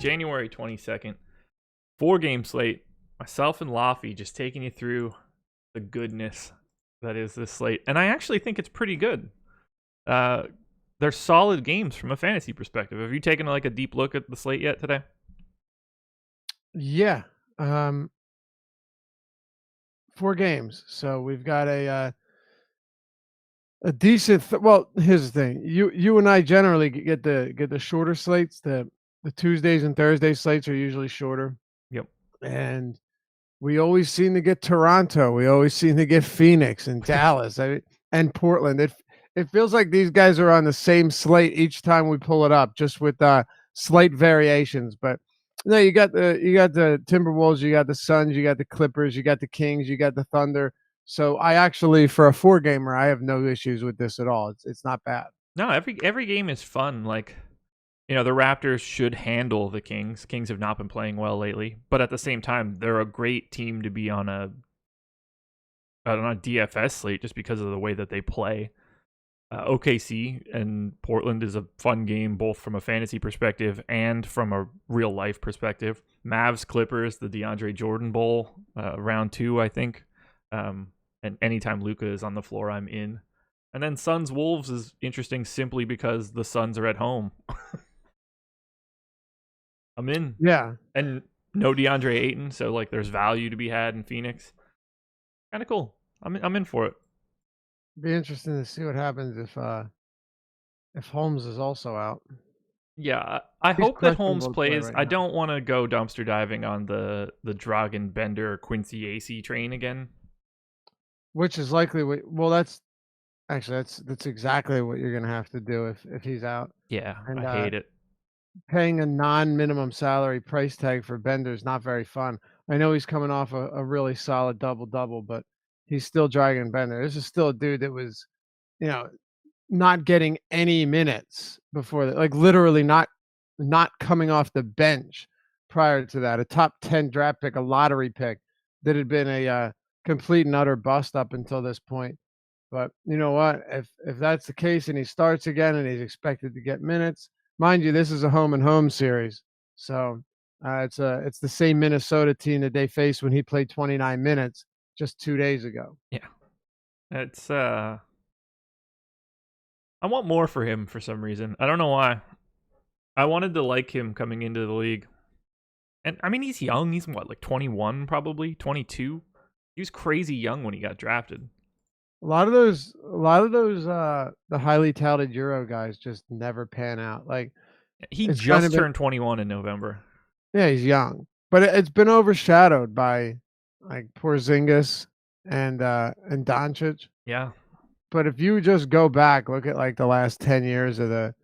January 22nd. 4-game slate. Myself and Laffy just taking you through the goodness that is this slate. And I actually think it's pretty good. They're solid games from a fantasy perspective. Have you taken like a deep look at the slate yet today? Yeah. 4 games. So we've got a decent well, here's the thing. You and I generally get the shorter slates. The Tuesdays and Thursday slates are usually shorter. Yep. And we always seem to get Toronto. We always seem to get Phoenix and Dallas and Portland. It feels like these guys are on the same slate each time we pull it up, just with slight variations. But no, you got the Timberwolves, you got the Suns, you got the Clippers, you got the Kings, you got the Thunder. So I actually, for a 4-gamer, I have no issues with this at all. It's not bad. No, every game is fun. Like, the Raptors should handle the Kings. Kings have not been playing well lately, but at the same time, they're a great team to be on a DFS slate just because of the way that they play. OKC and Portland is a fun game, both from a fantasy perspective and from a real life perspective. Mavs Clippers, the DeAndre Jordan Bowl, round 2, I think. And anytime Luka is on the floor, I'm in. And then Suns Wolves is interesting simply because the Suns are at home. I'm in. Yeah. And no DeAndre Ayton, so like there's value to be had in Phoenix. Kind of cool. I'm in for it. Be interesting to see what happens if Holmes is also out. Yeah, I He's hope that Holmes questionable to play plays. right I now. don't want to go dumpster diving on the Dragan Bender Quincy AC train again. Which is likely that's exactly what you're gonna have to do if he's out. Yeah, And I hate it. paying a non-minimum salary price tag for Bender is not very fun. I know he's coming off a really solid double-double, but he's still Dragan Bender. This is still a dude that was, you know, not getting any minutes before that, like literally not coming off the bench prior to that. A top 10 draft pick, a lottery pick that had been a complete and utter bust up until this point. But you know what? If that's the case and he starts again and he's expected to get minutes, mind you, this is a home and home series. So it's the same Minnesota team that they faced when he played 29 minutes just 2 days ago. Yeah. It's I want more for him for some reason. I don't know why. I wanted to like him coming into the league. And I mean, he's young. He's what, like 21 probably, 22? He was crazy young when he got drafted. A lot of those the highly touted Euro guys just never pan out. Like He it's kind just of been, turned 21 in November. yeah, he's young, but it's been overshadowed by like Porzingis and Doncic. Yeah. But if you just go back, look at like the last 10 years of a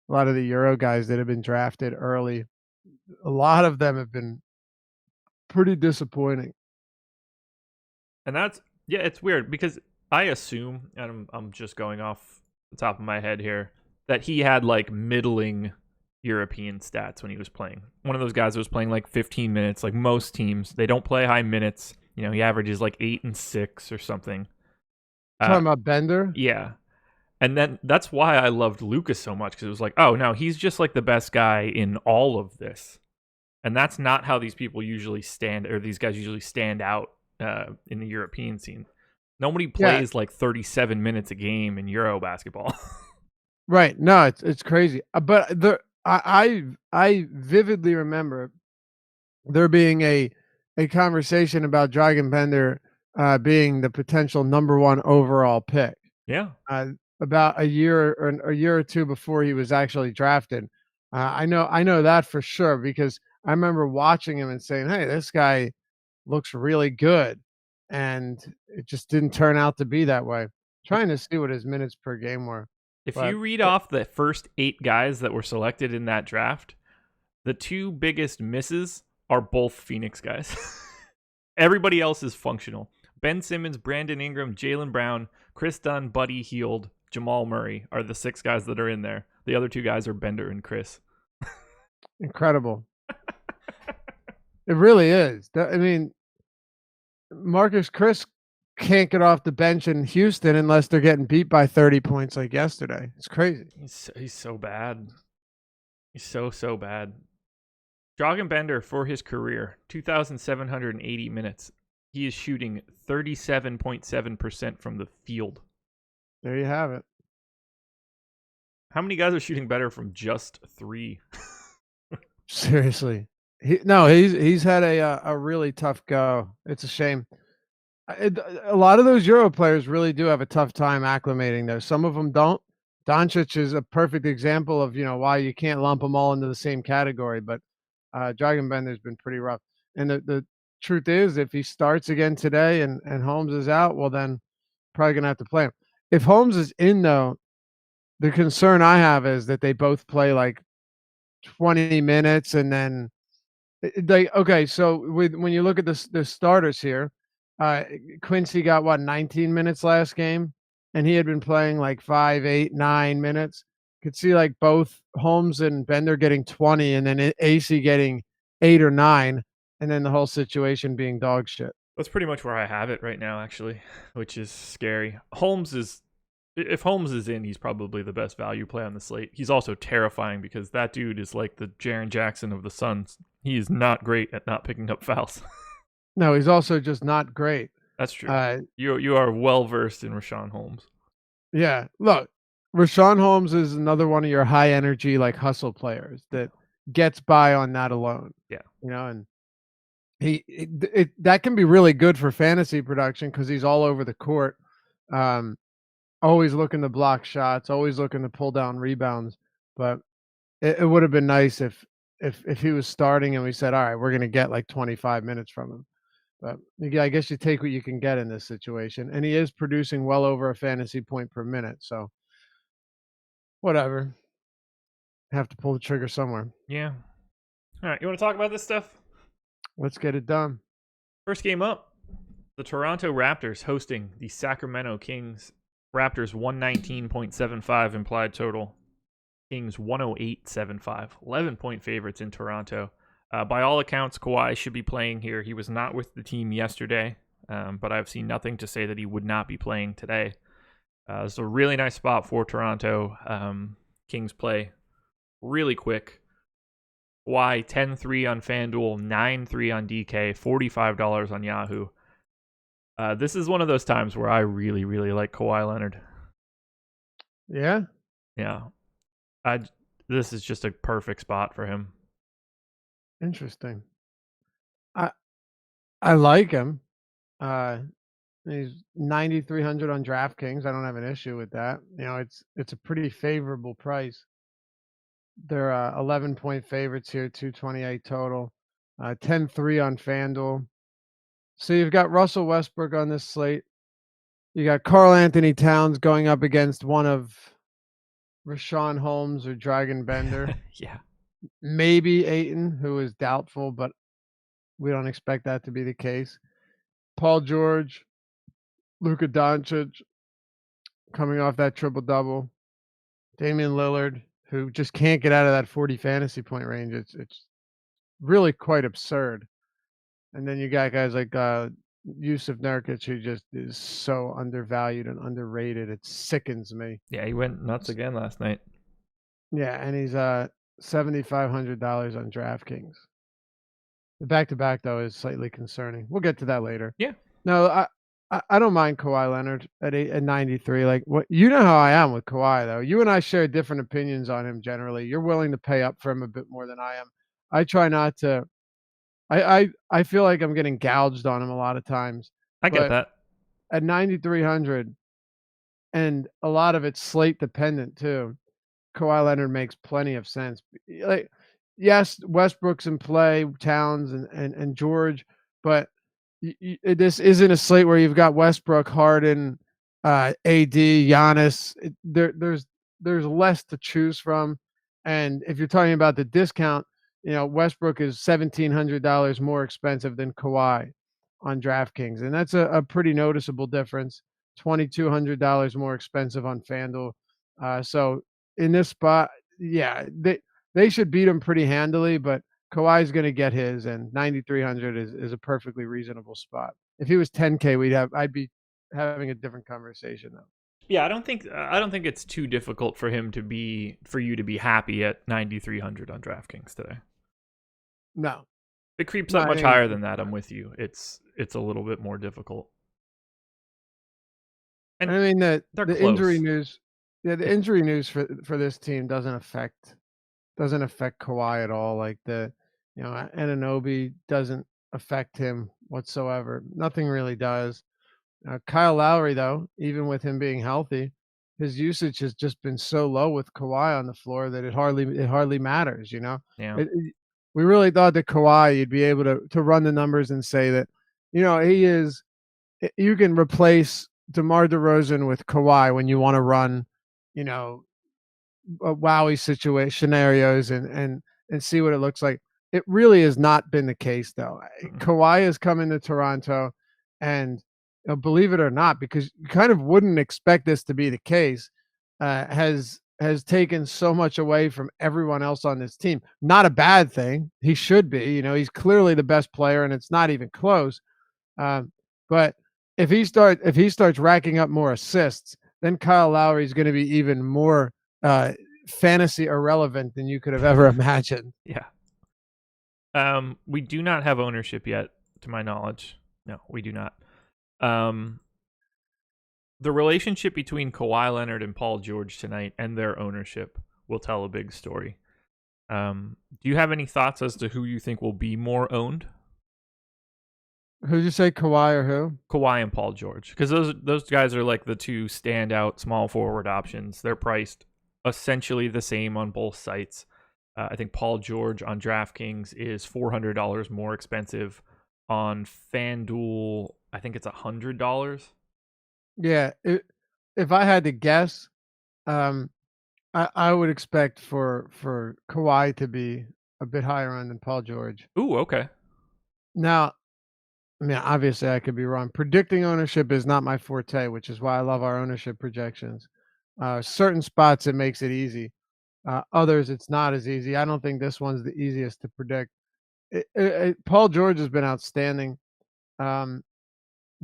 lot of the Euro guys that have been drafted early, a lot of them have been pretty disappointing. And it's weird because I assume, and I'm just going off the top of my head here, that he had like middling European stats when he was playing. One of those guys that was playing like 15 minutes, like most teams. They don't play high minutes. He averages like 8 and 6 or something. Talking about Bender? Yeah. And then that's why I loved Lucas so much, because it was like, oh, no, he's just like the best guy in all of this. And that's not how these people usually stand, or these guys usually stand out in the European scene. Nobody plays like 37 minutes a game in Euro basketball. Right. No, it's crazy. But I vividly remember there being a conversation about Dragan Bender being the potential number 1 overall pick. Yeah. About a year or 2 before he was actually drafted. I know that for sure because I remember watching him and saying, "Hey, this guy looks really good," and it just didn't turn out to be that way. Trying to see what his minutes per game were. If But you read off the first 8 guys that were selected in that draft, the 2 biggest misses are both Phoenix guys. Everybody else is functional. Ben Simmons, Brandon Ingram, Jaylen Brown, Chris Dunn, Buddy Hield, Jamal Murray are the 6 guys that are in there. The other 2 guys are Bender and Chris. Incredible. It really is. I mean, Marcus Chris can't get off the bench in Houston unless they're getting beat by 30 points like yesterday. It's crazy. He's so bad. He's so bad. Dragan Bender for his career, 2,780 minutes. He is shooting 37.7% from the field. There you have it. How many guys are shooting better from just three? Seriously. He's had a really tough go. It's a shame. A lot of those Euro players really do have a tough time acclimating there. Some of them don't. Doncic is a perfect example of, why you can't lump them all into the same category, but Dragan Bender's been pretty rough. And the truth is, if he starts again today and Holmes is out, well, then probably going to have to play him. If Holmes is in, though, the concern I have is that they both play like 20 minutes and then so when you look at the starters here, Quincy got what 19 minutes last game, and he had been playing like 5, 8, 9 minutes. Could see like both Holmes and Bender getting 20, and then AC getting 8 or 9, and then the whole situation being dog shit. That's pretty much where I have it right now, actually, which is scary. If Holmes is in, he's probably the best value play on the slate. He's also terrifying because that dude is like the Jaren Jackson of the Suns. He is not great at not picking up fouls. No, he's also just not great. That's true. You are well versed in Rashawn Holmes. Yeah, look, Rashawn Holmes is another one of your high energy like hustle players that gets by on that alone. Yeah, and that can be really good for fantasy production because he's all over the court. Always looking to block shots, always looking to pull down rebounds. But it would have been nice if he was starting and we said, all right, we're going to get like 25 minutes from him. But I guess you take what you can get in this situation. And he is producing well over a fantasy point per minute. So whatever. Have to pull the trigger somewhere. Yeah. All right. You want to talk about this stuff? Let's get it done. First game up. The Toronto Raptors hosting the Sacramento Kings. Raptors 119.75 implied total. Kings 108.75. 11-point favorites in Toronto. By all accounts, Kawhi should be playing here. He was not with the team yesterday, but I've seen nothing to say that he would not be playing today. It's a really nice spot for Toronto. Kings play really quick. Kawhi 10-3 on FanDuel, 9-3 on DK, $45 on Yahoo. This is one of those times where I really, really like Kawhi Leonard. Yeah? Yeah. This is just a perfect spot for him. Interesting. I like him. He's 9,300 on DraftKings. I don't have an issue with that. It's a pretty favorable price. They're 11-point favorites here, 228 total. 10-3 on FanDuel. So you've got Russell Westbrook on this slate. You got Karl Anthony Towns going up against one of Rashawn Holmes or Dragan Bender. Yeah. Maybe Ayton, who is doubtful, but we don't expect that to be the case. Paul George, Luka Doncic, coming off that triple-double. Damian Lillard, who just can't get out of that 40 fantasy point range. It's really quite absurd. And then you got guys like Yusuf Nurkic, who just is so undervalued and underrated. It sickens me. Yeah, he went nuts again last night. Yeah, and he's $7,500 on DraftKings. The back-to-back, though, is slightly concerning. We'll get to that later. Yeah. No, I don't mind Kawhi Leonard at 93. Like, what you know how I am with Kawhi, though. You and I share different opinions on him generally. You're willing to pay up for him a bit more than I am. I try not to. I feel like I'm getting gouged on him a lot of times. I get that. At 9,300, and a lot of it's slate dependent too. Kawhi Leonard makes plenty of sense. Like, yes, Westbrook's in play, Towns and George, but this isn't a slate where you've got Westbrook, Harden, AD, Giannis. There's less to choose from, and if you're talking about the discount, Westbrook is $1,700 more expensive than Kawhi on DraftKings, and that's a pretty noticeable difference. $2,200 more expensive on FanDuel. So in this spot, yeah, they should beat him pretty handily, but Kawhi's going to get his, and 9,300 is a perfectly reasonable spot. If he was 10K, I'd be having a different conversation though. Yeah, I don't think it's too difficult for you to be happy at 9,300 on DraftKings today. No. If it creeps No, up I much think higher it's than that, I'm fine. with you. It's a little bit more difficult. And I mean, they're the injury close. news the It's injury news for this team doesn't affect Kawhi at all. Like Anunoby doesn't affect him whatsoever. Nothing really does. Kyle Lowry, though, even with him being healthy, his usage has just been so low with Kawhi on the floor that it hardly matters. yeah. We really thought that Kawhi, you'd be able to run the numbers and say that, he is. You can replace DeMar DeRozan with Kawhi when you want to run, you know, wowie situation scenarios and see what it looks like. It really has not been the case though. Mm-mm. Kawhi has come into Toronto, and believe it or not, because you kind of wouldn't expect this to be the case, has taken so much away from everyone else on this team. Not a bad thing. He should be. He's clearly the best player, and it's not even close. Um, but if he starts racking up more assists, then Kyle Lowry is going to be even more uh, fantasy irrelevant than you could have ever imagined. Yeah. We do not have ownership yet, to my knowledge. No, we do not. The relationship between Kawhi Leonard and Paul George tonight and their ownership will tell a big story. Do you have any thoughts as to who you think will be more owned? Who'd you say, Kawhi or who? Kawhi and Paul George, because those guys are like the two standout small forward options. They're priced essentially the same on both sites. I think Paul George on DraftKings is $400 more expensive. On FanDuel, I think it's $100. Yeah, if I had to guess, um, I would expect for Kawhi to be a bit higher on than Paul George. Ooh, okay. Now, I mean, obviously, I could be wrong. Predicting ownership is not my forte, which is why I love our ownership projections. Certain spots, it makes it easy. Others, it's not as easy. I don't think this one's the easiest to predict. Paul George has been outstanding, um,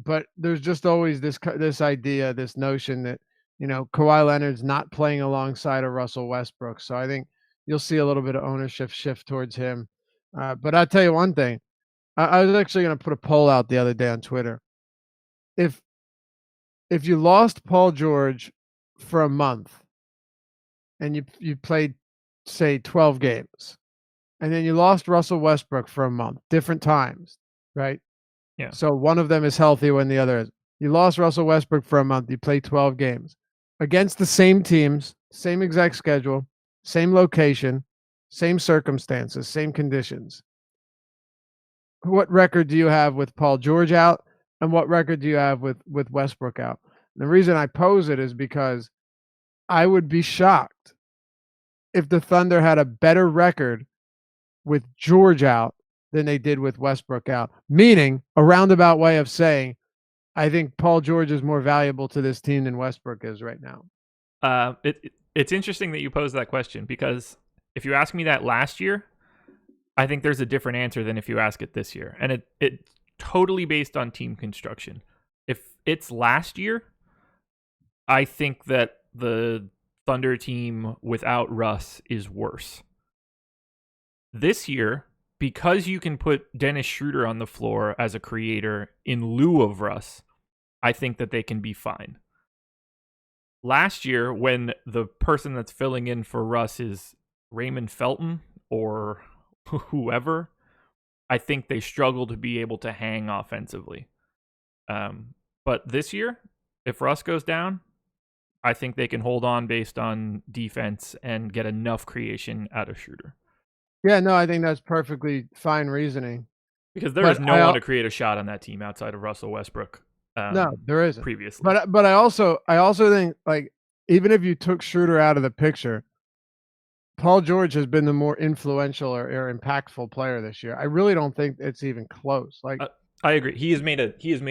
but there's just always this idea, this notion that Kawhi Leonard's not playing alongside of Russell Westbrook. So I think you'll see a little bit of ownership shift towards him. But I'll tell you one thing. I was actually going to put a poll out the other day on Twitter. If you lost Paul George for a month and you played, say, 12 games, and then you lost Russell Westbrook for a month, different times, right? Yeah. So one of them is healthy when the other is. You lost Russell Westbrook for a month. You played 12 games against the same teams, same exact schedule, same location, same circumstances, same conditions. What record do you have with Paul George out, and what record do you have with Westbrook out? And the reason I pose it is because I would be shocked if the Thunder had a better record with George out than they did with Westbrook out, meaning a roundabout way of saying I think Paul George is more valuable to this team than Westbrook is right now. It's interesting that you pose that question, because if you ask me that last year, I think there's a different answer than if you ask it this year. And it's totally based on team construction. If it's last year, I think that the Thunder team without Russ is worse. This year, because you can put Dennis Schroeder on the floor as a creator in lieu of Russ, I think that they can be fine. Last year, when the person that's filling in for Russ is Raymond Felton or whoever, I think they struggle to be able to hang offensively. But this year, if Russ goes down, I think they can hold on based on defense and get enough creation out of Schroeder. Yeah, no, I think that's perfectly fine reasoning. Because there is no one to create a shot on that team outside of Russell Westbrook. No, there isn't. Previously. But I also think, like, even if you took Schroeder out of the picture, Paul George has been the more influential or impactful player this year. I really don't think it's even close. Like, I agree. He has made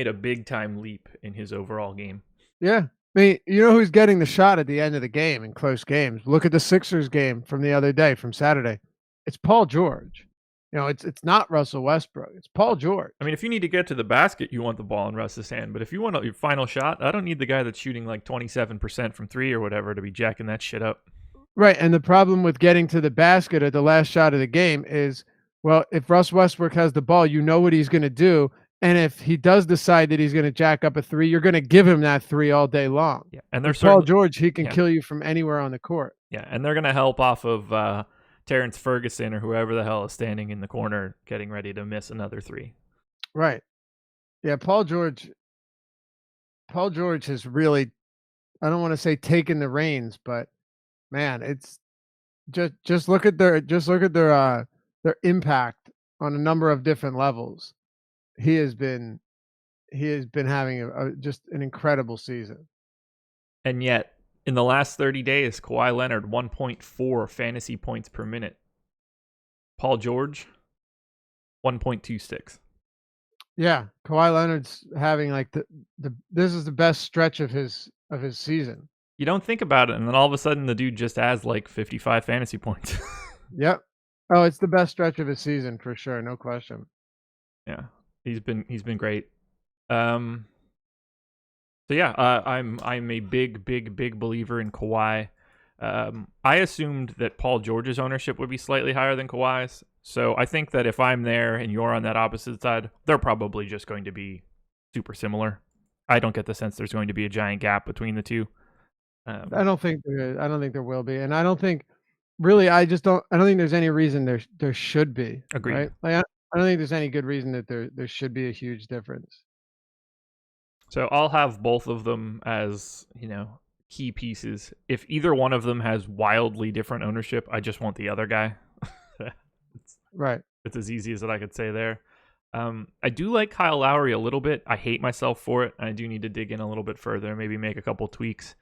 a big time leap in his overall game. Yeah. I mean, you know who's getting the shot at the end of the game in close games? Look at the Sixers game from the other day, from Saturday. It's Paul George. It's not Russell Westbrook. It's Paul George. I mean, if you need to get to the basket, you want the ball in Russ's hand. But if you want your final shot, I don't need the guy that's shooting like 27% from three or whatever to be jacking that shit up. Right. And the problem with getting to the basket at the last shot of the game is Well, if Russ Westbrook has the ball, you know what he's gonna do, and if he does decide that he's gonna jack up a three, you're gonna give him that three all day long. Yeah, and they're With Paul certain. George, he can Yeah, kill you from anywhere on the court. yeah, and they're gonna help off of Terrence Ferguson or whoever the hell is standing in the corner, getting ready to miss another three. Right. Yeah, Paul George has really, I don't wanna say taken the reins, but man, it's just look at their impact on a number of different levels. He has been he has been having just an incredible season. And yet, in the last 30 days, Kawhi Leonard 1.4 fantasy points per minute. Paul George 1.26. Yeah, Kawhi Leonard's having like the this is the best stretch of his season. You don't think about it, and then all of a sudden the dude just has like 55 fantasy points. Yep. Oh, it's the best stretch of his season for sure, no question. Yeah, he's been great. So yeah, I'm a big believer in Kawhi. I assumed that Paul George's ownership would be slightly higher than Kawhi's, so I think that if I'm there and you're on that opposite side, they're probably just going to be super similar. I don't get the sense there's going to be a giant gap between the two. I don't think there will be, and I don't think really. I don't think there's any reason there should be. Agreed. Right? Like I don't think there's any good reason that there should be a huge difference. So I'll have both of them as, key pieces. If either one of them has wildly different ownership, I just want the other guy. Right. It's as easy as that I could say there. I do like Kyle Lowry a little bit. I hate myself for it. I do need to dig in a little bit further, maybe make a couple tweaks.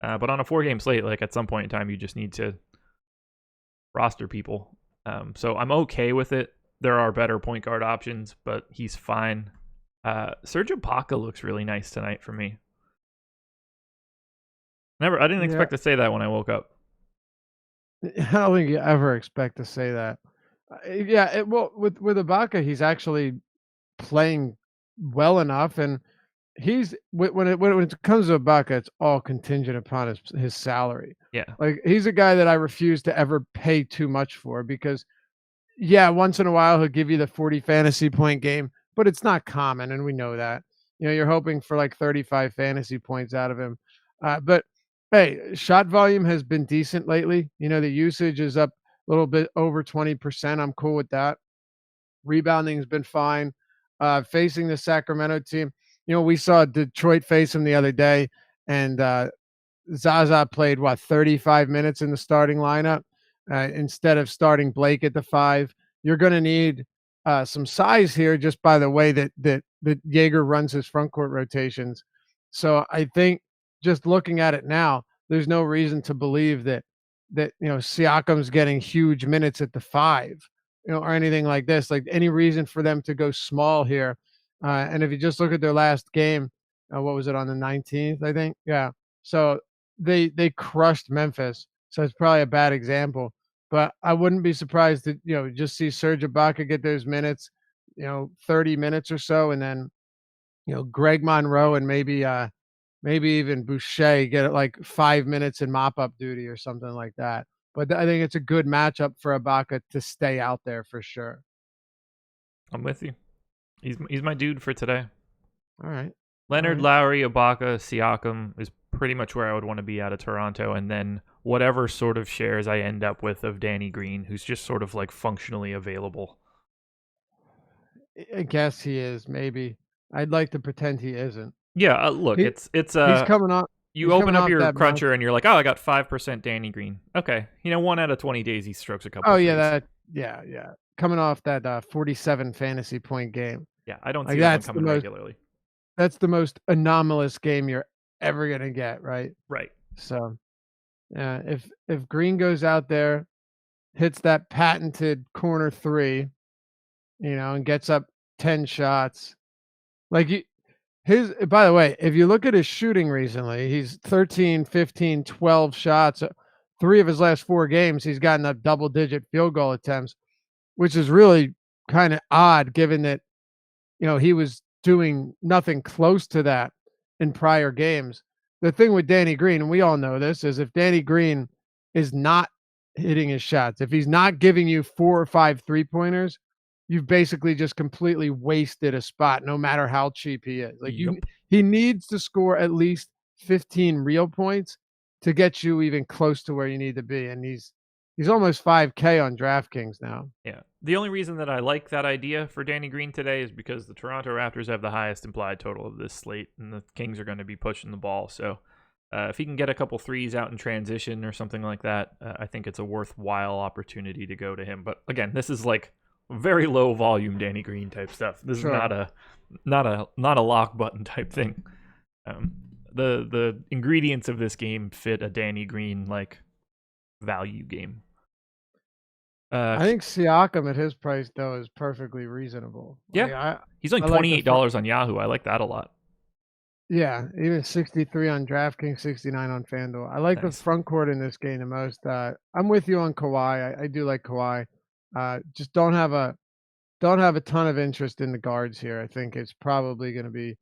But on a 4-game slate, like at some point in time, you just need to roster people. So I'm okay with it. There are better point guard options, but he's fine. Serge Ibaka looks really nice tonight for me. I didn't expect to say that when I woke up. I don't think you ever expect to say that. Yeah, well, with Ibaka, he's actually playing well enough, and he's when it comes to Ibaka, it's all contingent upon his salary. Yeah, Like he's a guy that I refuse to ever pay too much for because, yeah, once in a while he'll give you the 40 fantasy point game, but it's not common, and we know that. You're hoping for like 35 fantasy points out of him, but hey, shot volume has been decent lately. The usage is up a little bit over 20%. I'm cool with that. Rebounding has been fine. Facing the Sacramento team, we saw Detroit face him the other day, and Zaza played 35 minutes in the starting lineup instead of starting Blake at the 5. You're going to need some size here, just by the way that Jaeger runs his front court rotations. So I think just looking at it now, there's no reason to believe that Siakam's getting huge minutes at the 5, or anything like this. Like any reason for them to go small here. And if you just look at their last game, what was it, on the 19th, I think? Yeah. So they crushed Memphis. So it's probably a bad example. But I wouldn't be surprised to just see Serge Ibaka get those minutes, 30 minutes or so, and then Greg Monroe and maybe even Boucher get like 5 minutes in mop-up duty or something like that. But I think it's a good matchup for Ibaka to stay out there for sure. I'm with you. He's my dude for today. All right. Leonard, Lowry, Ibaka, Siakam is pretty much where I would want to be out of Toronto, and then whatever sort of shares I end up with of Danny Green, who's just sort of like functionally available. I guess he is, maybe. I'd like to pretend he isn't. Yeah, look, it's he's coming up. You open up your cruncher and you're like, oh, I got 5% Danny Green. Okay, 1 out of 20 days he strokes a couple. Oh yeah, yeah. Coming off that 47 fantasy point game. Yeah, I don't see that coming regularly. That's the most anomalous game you're ever gonna get, right? Right. So, yeah, if Green goes out there, hits that patented corner 3, and gets up 10 shots, like by the way, if you look at his shooting recently, he's 13, 15, 12 shots. 3 of his last 4 games, he's gotten up double-digit field goal attempts, which is really kind of odd given that, he was doing nothing close to that in prior games. The thing with Danny Green, and we all know this, is if Danny Green is not hitting his shots, if he's not giving you 4 or 5 3-pointers, you've basically just completely wasted a spot no matter how cheap he is. Like Yep. he needs to score at least 15 real points to get you even close to where you need to be. And he's almost 5K on DraftKings now. Yeah. The only reason that I like that idea for Danny Green today is because the Toronto Raptors have the highest implied total of this slate, and the Kings are going to be pushing the ball. So if he can get a couple threes out in transition or something like that, I think it's a worthwhile opportunity to go to him. But again, this is like very low volume Danny Green type stuff. This Sure. is not a lock button type thing. The ingredients of this game fit a Danny Green like value game. I think Siakam at his price though is perfectly reasonable. Yeah, he's only $28 on Yahoo. I like that a lot. Yeah, even 63 on DraftKings, 69 on FanDuel. I like the front court in this game the most. I'm with you on Kawhi. I do like Kawhi. Just don't have a ton of interest in the guards here. I think it's probably going to be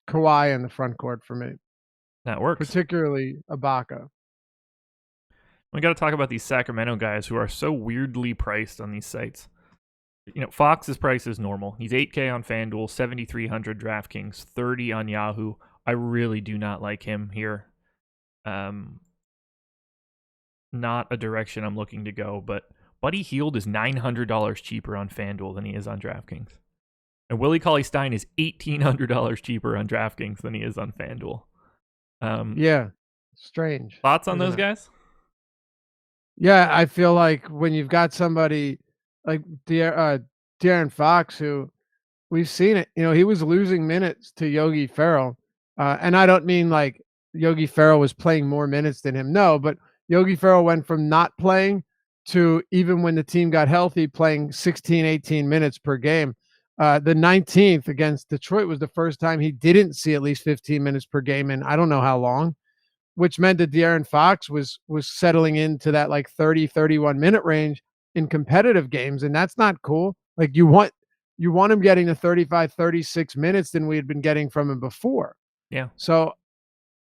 Kawhi in the front court for me. That works. Particularly Ibaka. We got to talk about these Sacramento guys who are so weirdly priced on these sites. You know, Fox's price is normal. He's 8K on FanDuel, 7,300 DraftKings, 30 on Yahoo. I really do not like him here. Not a direction I'm looking to go, but Buddy Hield is $900 cheaper on FanDuel than he is on DraftKings. And Willie Cauley-Stein is $1,800 cheaper on DraftKings than he is on FanDuel. Yeah, strange. Thoughts on those guys? Yeah, I feel like when you've got somebody like De'Aaron Fox, who we've seen it, he was losing minutes to Yogi Ferrell. And I don't mean like Yogi Ferrell was playing more minutes than him. No, but Yogi Ferrell went from not playing to, even when the team got healthy, playing 16, 18 minutes per game. The 19th against Detroit was the first time he didn't see at least 15 minutes per game in I don't know how long, which meant that De'Aaron Fox was settling into that like 30, 31 minute range in competitive games. And that's not cool. Like you want him getting to 35, 36 minutes than we had been getting from him before. Yeah. So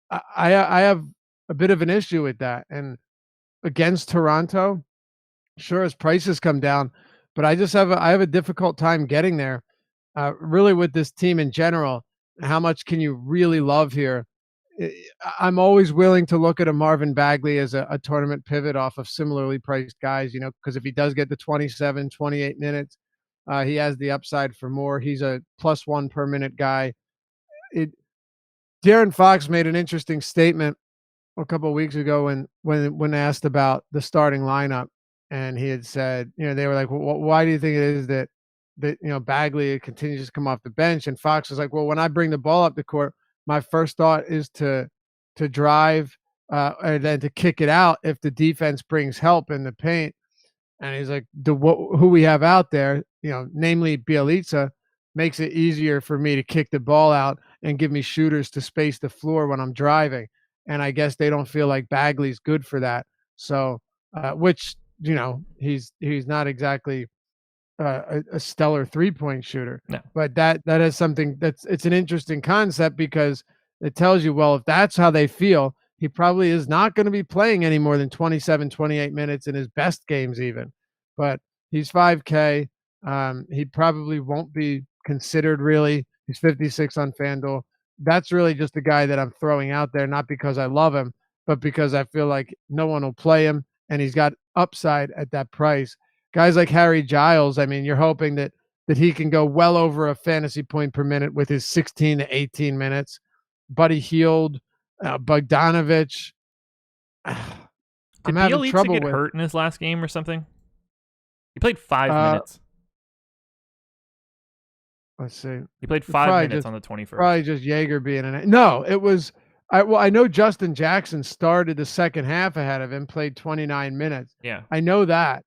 I have a bit of an issue with that. And against Toronto, sure, his prices come down, but I have a difficult time getting there. Really with this team in general, how much can you really love here? I'm always willing to look at a Marvin Bagley as a tournament pivot off of similarly priced guys, because if he does get to 27, 28 minutes, he has the upside for more. He's a +1 per minute guy. De'Aaron Fox made an interesting statement a couple of weeks ago when asked about the starting lineup, and he had said, they were like, well, why do you think it is that Bagley continues to come off the bench? And Fox was like, well, when I bring the ball up the court, my first thought is to drive and then to kick it out if the defense brings help in the paint. And he's like, who we have out there, namely Bjelica, makes it easier for me to kick the ball out and give me shooters to space the floor when I'm driving. And I guess they don't feel like Bagley's good for that. So, which, he's not exactly a stellar 3-point shooter. No. But that is something it's an interesting concept, because it tells you, well, if that's how they feel, he probably is not going to be playing any more than 27, 28 minutes in his best games even. But he's 5K. He probably won't be considered really. He's 56 on FanDuel. That's really just a guy that I'm throwing out there, not because I love him, but because I feel like no one will play him, and he's got upside at that price. Guys like Harry Giles, I mean, you're hoping that he can go well over a fantasy point per minute with his 16 to 18 minutes. Buddy Hield, Bogdanovich. Did Bjelica get hurt in his last game or something? He played 5 minutes. Let's see. He played 5 minutes on the 21st. Probably just Jaeger being in it. No, it was. I know Justin Jackson started the second half ahead of him, played 29 minutes. Yeah, I know that.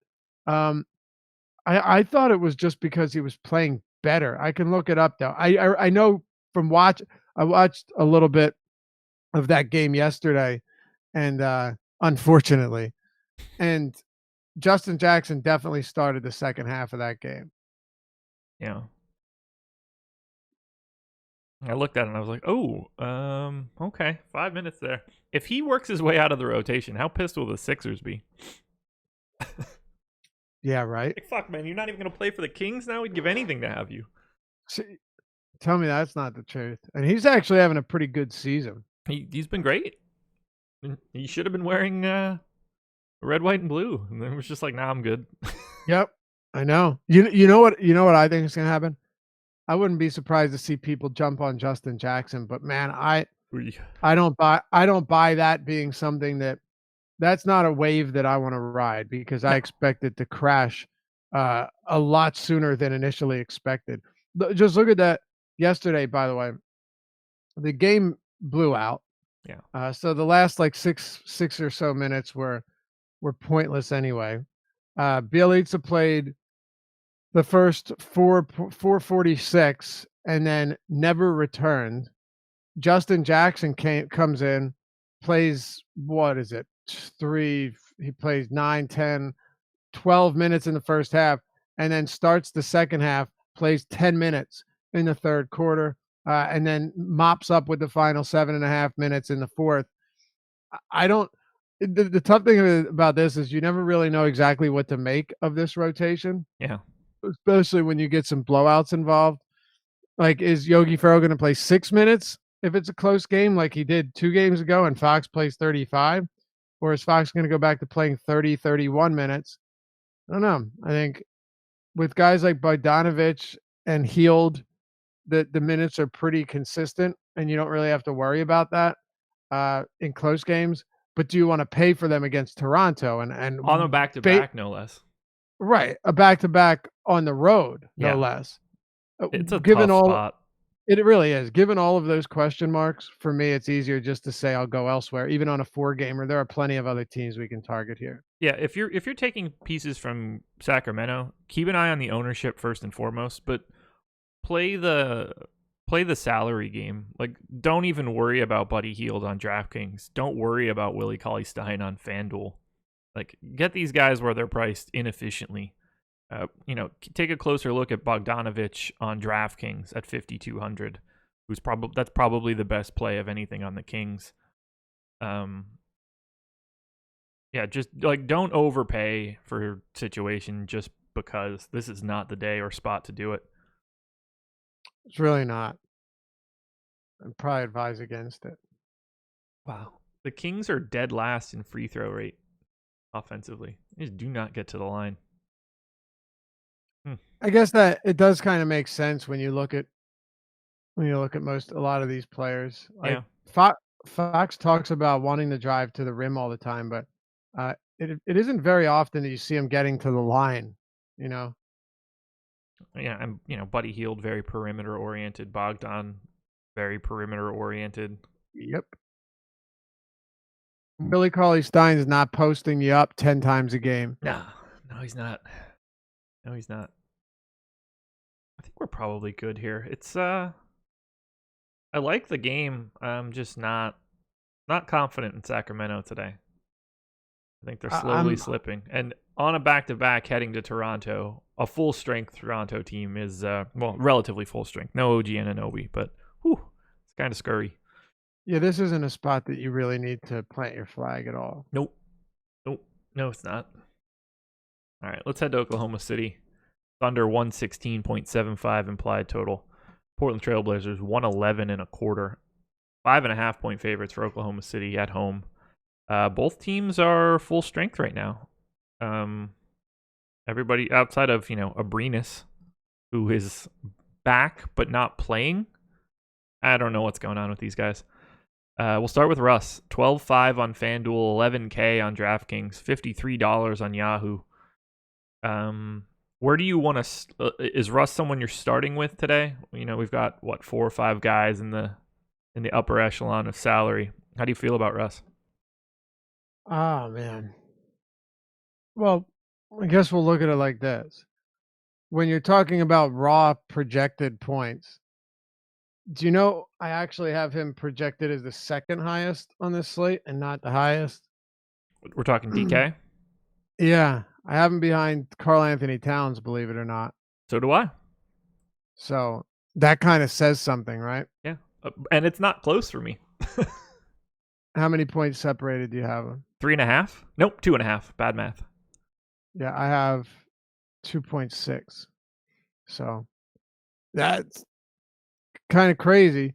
I thought it was just because he was playing better. I can look it up though. I know from I watched a little bit of that game yesterday, and unfortunately, and Justin Jackson definitely started the second half of that game. Yeah. I looked at it and I was like, oh, okay, 5 minutes there. If he works his way out of the rotation, how pissed will the Sixers be? Yeah, right. Like, fuck, man, you're not even gonna play for the Kings now? We'd give anything to have you. See, tell me that's not the truth. And he's actually having a pretty good season. He's been great. He should have been wearing red, white, and blue, and then it was just like, nah, I'm good. Yep, I know. You know what I think is gonna happen. I wouldn't be surprised to see people jump on Justin Jackson, but man, I don't buy that being something that's not a wave that I want to ride because I No. expect it to crash a lot sooner than initially expected. Just look at that yesterday, by the way. The game blew out. Yeah. So the last like six or so minutes were pointless anyway. Bielitsa played the first 446 and then never returned. Justin Jackson comes in, plays what is it? He plays 9, 10, 12 minutes in the first half, and then starts the second half, plays 10 minutes in the third quarter, and then mops up with the final 7.5 minutes in the fourth. I don't. The tough thing about this is you never really know exactly what to make of this rotation, Yeah. especially when you get some blowouts involved. Like, is Yogi Ferrell going to play 6 minutes if it's a close game like he did 2 games ago and Fox plays 35? Or is Fox going to go back to playing 30, 31 minutes? I don't know. I think with guys like Bogdanovich and Hield, the minutes are pretty consistent, and you don't really have to worry about that in close games. But do you want to pay for them against Toronto and On a back-to-back, no less. Right, a back-to-back on the road, no Yeah. less. It's a Given tough all, spot. it really is. Given all of those question marks, for me, it's easier just to say I'll go elsewhere. Even on a 4-gamer, there are plenty of other teams we can target here. Yeah, if you're taking pieces from Sacramento, keep an eye on the ownership first and foremost, but play the salary game. Like, don't even worry about Buddy Hield on DraftKings. Don't worry about Willie Cauley-Stein on FanDuel. Like, get these guys where they're priced inefficiently. Take a closer look at Bogdanovich on DraftKings at 5,200, that's probably the best play of anything on the Kings. Just like, don't overpay for a situation just because this is not the day or spot to do it. It's really not. I'd probably advise against it. Wow. The Kings are dead last in free throw rate offensively. They just do not get to the line. I guess that it does kind of make sense when you look at a lot of these players. Like, Yeah. Fox talks about wanting to drive to the rim all the time, but it isn't very often that you see him getting to the line. Yeah, and Buddy Hield, very perimeter oriented. Bogdan, very perimeter oriented. Yep. Willie Cauley-Stein is not posting you up 10 times a game. No, he's not. No, he's not. I think we're probably good here. It's I like the game. I'm just not confident in Sacramento today. I think they're slowly slipping. And on a back-to-back heading to Toronto, a full-strength Toronto team is relatively full strength. No OG Anunoby, but it's kind of scurry. Yeah, this isn't a spot that you really need to plant your flag at all. Nope. No, it's not. All right, let's head to Oklahoma City. Thunder 116.75 implied total. Portland Trailblazers 111.25. 5.5 point favorites for Oklahoma City at home. Both teams are full strength right now. Everybody outside of Abrinas, who is back but not playing. I don't know what's going on with these guys. We'll start with Russ. 12.5 on FanDuel, 11K on DraftKings, $53 on Yahoo. Where do you want to? Is Russ someone you're starting with today? We've got 4 or 5 guys in the upper echelon of salary. How do you feel about Russ? Oh man. Well, I guess we'll look at it like this. When you're talking about raw projected points, do you know I actually have him projected as the second highest on this slate and not the highest? We're talking DK? Yeah, I have him behind Karl Anthony Towns, believe it or not. So do I. So that kind of says something, right? Yeah, and it's not close for me. How many points separated do you have him? 3.5? Nope, 2.5. Bad math. Yeah, I have 2.6. So that's kind of crazy.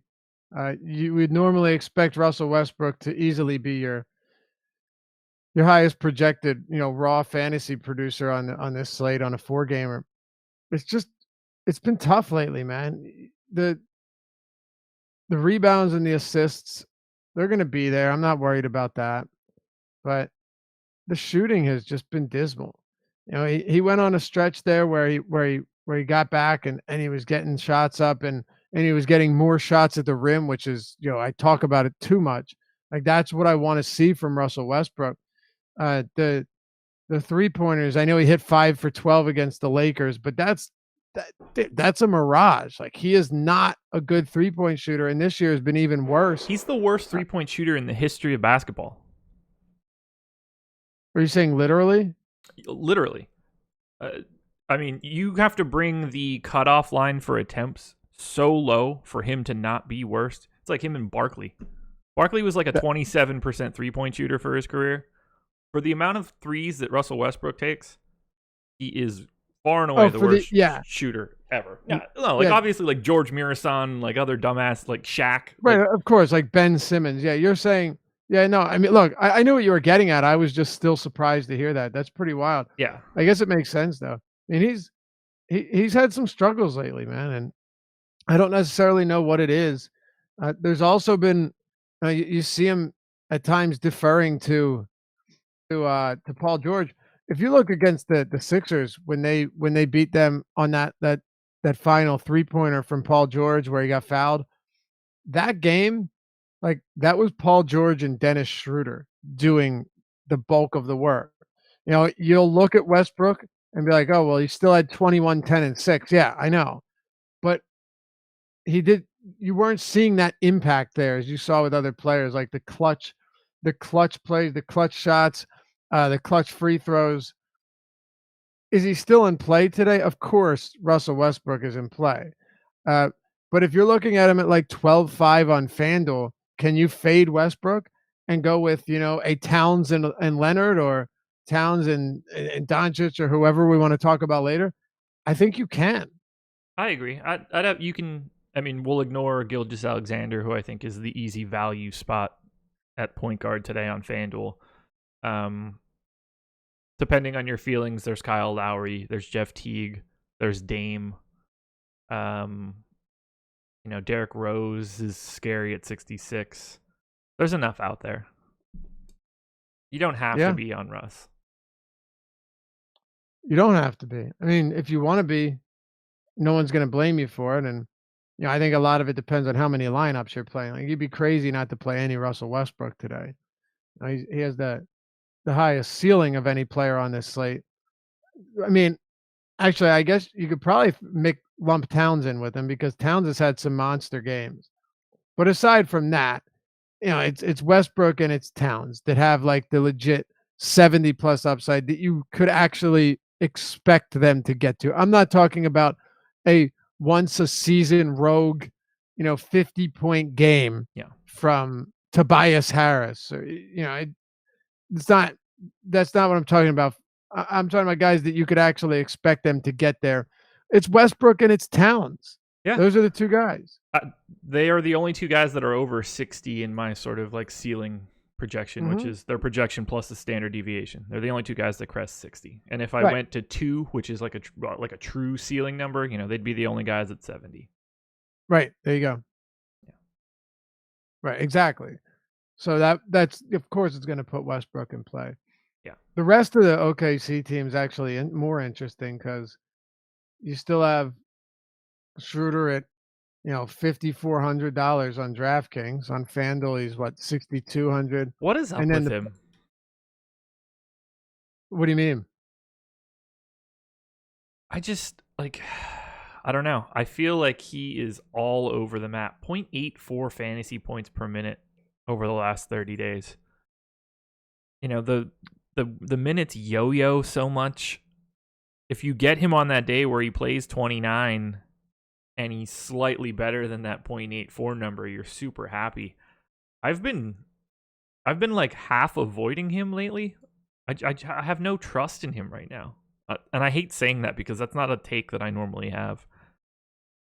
You would normally expect Russell Westbrook to easily be your highest projected, raw fantasy producer on this slate on a 4-gamer. It's been tough lately, man. The rebounds and the assists, they're going to be there. I'm not worried about that. But the shooting has just been dismal. He went on a stretch there where he got back and he was getting shots up and he was getting more shots at the rim, which is, I talk about it too much. Like that's what I want to see from Russell Westbrook. The 3-pointers, I know he hit 5 for 12 against the Lakers, but that's a mirage. Like he is not a good 3-point shooter, and this year has been even worse. He's the worst 3-point shooter in the history of basketball. Are you saying literally? Literally. I mean, you have to bring the cutoff line for attempts so low for him to not be worst. It's like him and Barkley. Barkley was like a 27% 3-point shooter for his career. For the amount of threes that Russell Westbrook takes, he is far and away the worst shooter ever. Obviously like George Mirasan, like other dumbass, like Shaq. Right, of course, like Ben Simmons. Yeah, you're saying, no, I mean, look, I knew what you were getting at. I was just still surprised to hear that. That's pretty wild. Yeah. I guess it makes sense, though. I mean, he's had some struggles lately, man, and I don't necessarily know what it is. There's also been, you see him at times deferring to Paul George. If you look against the Sixers when they beat them on that final 3-pointer from Paul George where he got fouled, that game, like that was Paul George and Dennis Schroeder doing the bulk of the work. You'll look at Westbrook and be like, oh well, he still had 21, 10, and 6. Yeah, I know, but you weren't seeing that impact there as you saw with other players, like the clutch plays, the clutch shots, the clutch free throws. Is he still in play today? Of course, Russell Westbrook is in play. But if you're looking at him at like 12-5 on FanDuel, can you fade Westbrook and go with, a Towns and Leonard or Towns and Doncic or whoever we want to talk about later? I think you can. I agree. You can. I mean, we'll ignore Gilgeous-Alexander, who I think is the easy value spot at point guard today on FanDuel. Depending on your feelings, there's Kyle Lowry, there's Jeff Teague, there's Dame. Derrick Rose is scary at 66. There's enough out there. You don't have to be on Russ. You don't have to be. I mean, if you want to be, no one's going to blame you for it. And I think a lot of it depends on how many lineups you're playing. Like you'd be crazy not to play any Russell Westbrook today. He has the highest ceiling of any player on this slate. I mean, actually, I guess you could probably lump Towns in with him because Towns has had some monster games. But aside from that, it's Westbrook and it's Towns that have like the legit 70+ upside that you could actually expect them to get to. I'm not talking about a once a season rogue, 50-point game from Tobias Harris. Or, that's not what I'm talking about. I'm talking about guys that you could actually expect them to get there. It's Westbrook and it's Towns. Yeah. Those are the two guys. They are the only two guys that are over 60 in my sort of like ceiling projection, which is their projection plus the standard deviation. They're the only two guys that crest 60. And if I went to 2, which is like a true ceiling number, they'd be the only guys at 70. Right. There you go. Yeah. Right. Exactly. So that's of course it's going to put Westbrook in play. Yeah. The rest of the OKC team's actually more interesting because you still have Schroeder at $5,400 on DraftKings. On FanDuel, he's what, $6,200. What is up with him? What do you mean? I just I don't know. I feel like he is all over the map. 0.84 fantasy points per minute over the last 30 days. The minutes yo-yo so much. If you get him on that day where he plays 29 and he's slightly better than that 0.84 number, you're super happy. I've been like half avoiding him lately. I have no trust in him right now. And I hate saying that because that's not a take that I normally have.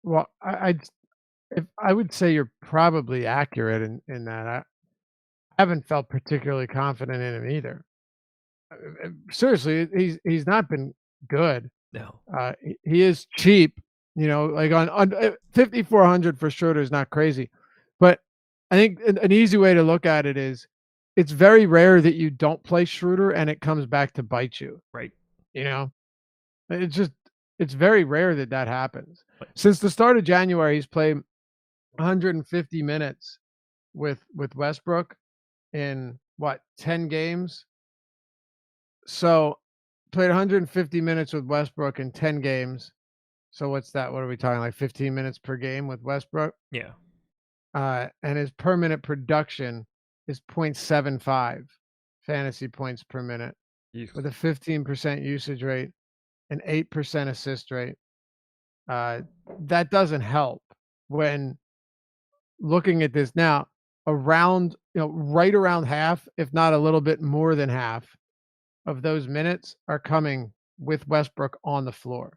Well, I would say you're probably accurate in that. I haven't felt particularly confident in him either. Seriously, he's not been good. No. He is cheap, like on 5,400 for Schroeder is not crazy, but I think an easy way to look at it is it's very rare that you don't play Schroeder and it comes back to bite you. Right. You know, it's very rare that that happens. But Since the start of January, he's played 150 minutes with Westbrook in what 10 games. So played 150 minutes with Westbrook in 10 games. So what's that? What are we talking, like 15 minutes per game with Westbrook? yeah. And his per minute production is 0.75 fantasy points per minute with a 15% usage rate, an 8% assist rate. That doesn't help when looking at this now around, right around half, if not a little bit more than half of those minutes are coming with Westbrook on the floor.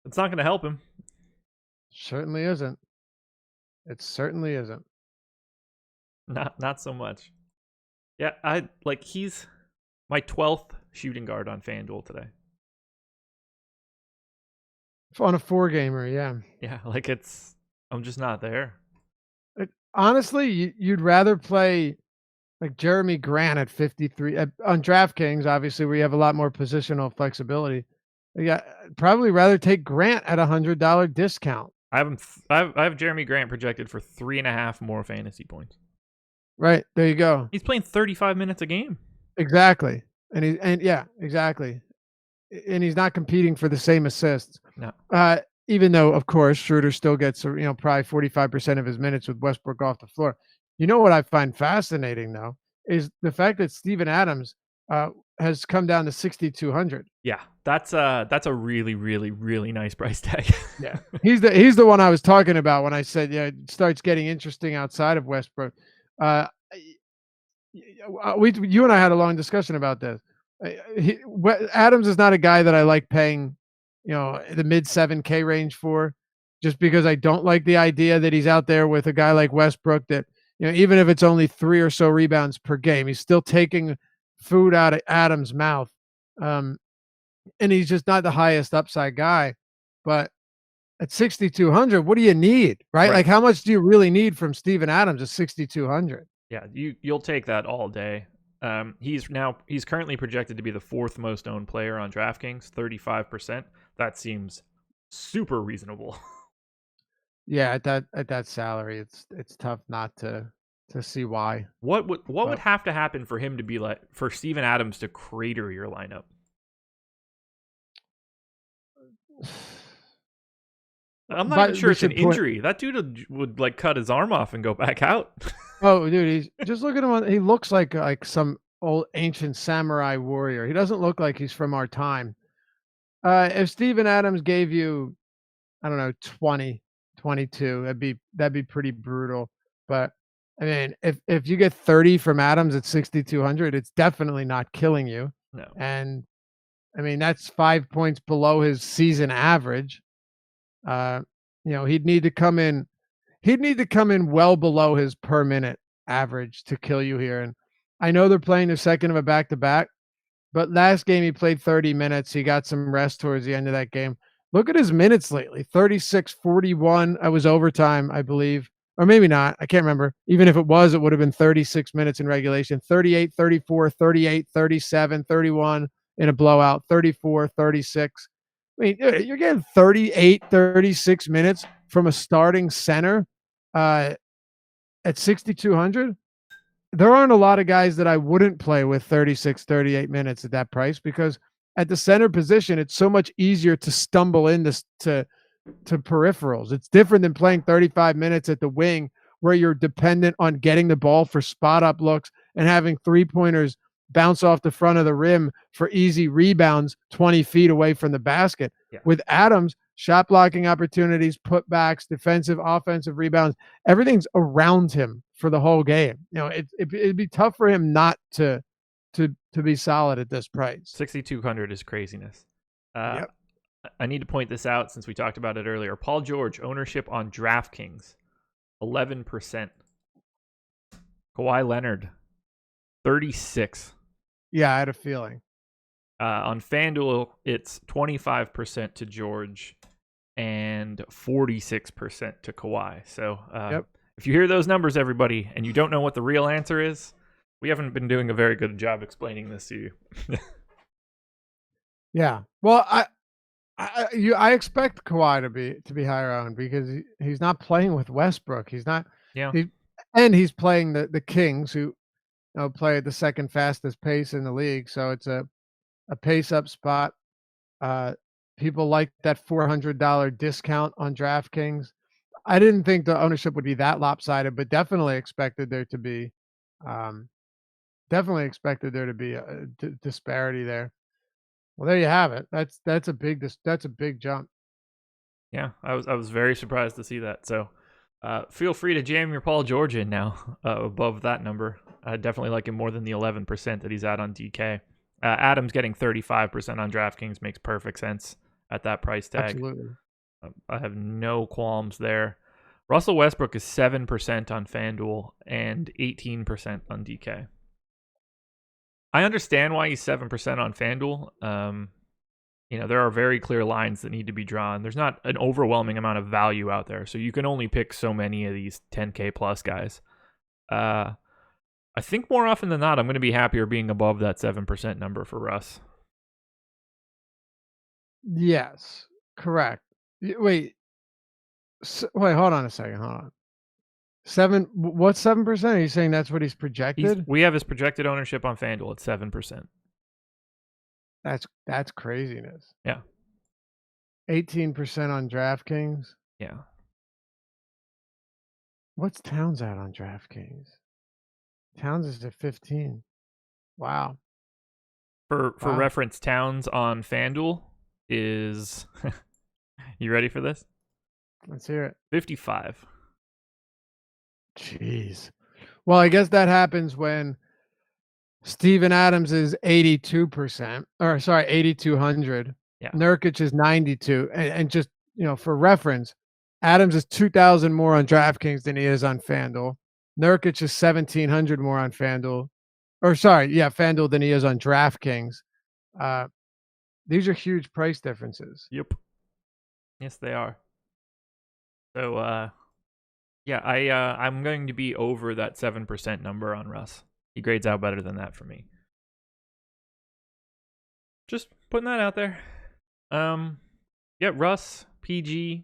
It's not going to help him. Certainly isn't. It certainly isn't. Not so much. Yeah, he's my 12th shooting guard on FanDuel today. On a 4-gamer, yeah. Yeah, I'm just not there. Honestly, you'd rather play like Jeremy Grant at 53 on DraftKings. Obviously, where you have a lot more positional flexibility. Yeah, probably rather take Grant at $100 discount. I have Jeremy Grant projected for 3.5 more fantasy points. Right, there you go. He's playing 35 minutes a game. Exactly, and yeah, exactly. And he's not competing for the same assists. No. Even though, of course, Schroeder still gets, probably 45% of his minutes with Westbrook off the floor. You know what I find fascinating, though, is the fact that Steven Adams has come down to 6,200. Yeah, that's a really, really, really nice price tag. Yeah, he's the one I was talking about when I said, yeah, it starts getting interesting outside of Westbrook. You and I had a long discussion about this. Adams is not a guy that I like paying, the mid 7K range for, just because I don't like the idea that he's out there with a guy like Westbrook that, even if it's only 3 or so rebounds per game, he's still taking food out of Adams' mouth. And he's just not the highest upside guy. But at 6,200, what do you need, right? Like, how much do you really need from Steven Adams at 6,200? Yeah, you'll take that all day. He's currently projected to be the 4th most owned player on DraftKings, 35%. That seems super reasonable. Yeah, at that salary, it's tough not to see why. What would have to happen for him to be like, for Steven Adams to crater your lineup? I'm not even sure it's an injury. That dude would like cut his arm off and go back out. Oh, dude, he's just look at him. He looks like some old ancient samurai warrior. He doesn't look like he's from our time. If Steven Adams gave you, I don't know, 20, 22, that'd be pretty brutal. But I mean, if you get 30 from Adams at 6,200, it's definitely not killing you. No. And I mean, that's 5 points below his season average. He'd need to come in well below his per minute average to kill you here. And I know they're playing their second of a back-to-back, but last game he played 30 minutes. He got some rest towards the end of that game. Look at his minutes lately. 36, 41. I was overtime, I believe. Or maybe not. I can't remember. Even if it was, it would have been 36 minutes in regulation. 38, 34, 38, 37, 31 in a blowout. 34, 36. I mean, you're getting 38, 36 minutes from a starting center at 6,200. There aren't a lot of guys that I wouldn't play with 36, 38 minutes at that price, because at the center position, it's so much easier to stumble into to peripherals. It's different than playing 35 minutes at the wing, where you're dependent on getting the ball for spot up looks and having 3-pointers bounce off the front of the rim for easy rebounds 20 feet away from the basket. Yeah. With Adams, shot blocking opportunities, putbacks, defensive, offensive rebounds, everything's around him for the whole game. It'd be tough for him not to to be solid at this price. 6,200 is craziness. Uh, Yep. I need to point this out since we talked about it earlier. Paul George ownership on DraftKings, 11%. Kawhi Leonard, 36. Yeah, I had a feeling. On FanDuel, it's 25% to George and 46% to Kawhi. So Yep. if you hear those numbers, everybody, and you don't know what the real answer is, we haven't been doing a very good job explaining this to you. Yeah. Well, I expect Kawhi to be higher owned because he's not playing with Westbrook. He's not. Yeah. And he's playing the Kings, who play at the second fastest pace in the league. So it's a pace up spot. People like that $400 discount on DraftKings. I didn't think the ownership would be that lopsided, but definitely expected there to be a disparity there. Well, there you have it. That's a big jump. Yeah, I was very surprised to see that. So feel free to jam your Paul George in now above that number. I definitely like him more than the 11% that he's at on DK. Adams getting 35% on DraftKings makes perfect sense at that price tag. Absolutely. I have no qualms there. Russell Westbrook is 7% on FanDuel and 18% on DK. I understand why he's 7% on FanDuel. There are very clear lines that need to be drawn. There's not an overwhelming amount of value out there, so you can only pick so many of these 10K plus guys. I think more often than not, I'm going to be happier being above that 7% number for Russ. Yes, correct. Wait, hold on a second. Hold on. What's 7%? Are you saying that's what he's projected? We have his projected ownership on FanDuel at 7%. That's craziness. Yeah. 18% on DraftKings. Yeah. What's Towns at on DraftKings? Towns is at 15. Wow. For reference, Towns on FanDuel is you ready for this? Let's hear it. 55. Jeez. Well, I guess that happens when Steven Adams is 82%, or sorry, 8,200. Yeah. Nurkic is 92. And just, for reference, Adams is 2,000 more on DraftKings than he is on FanDuel. Nurkic is 1,700 more on FanDuel. FanDuel than he is on DraftKings. These are huge price differences. Yep. Yes, they are. So, I'm going to be over that 7% number on Russ. He grades out better than that for me. Just putting that out there. Russ, PG,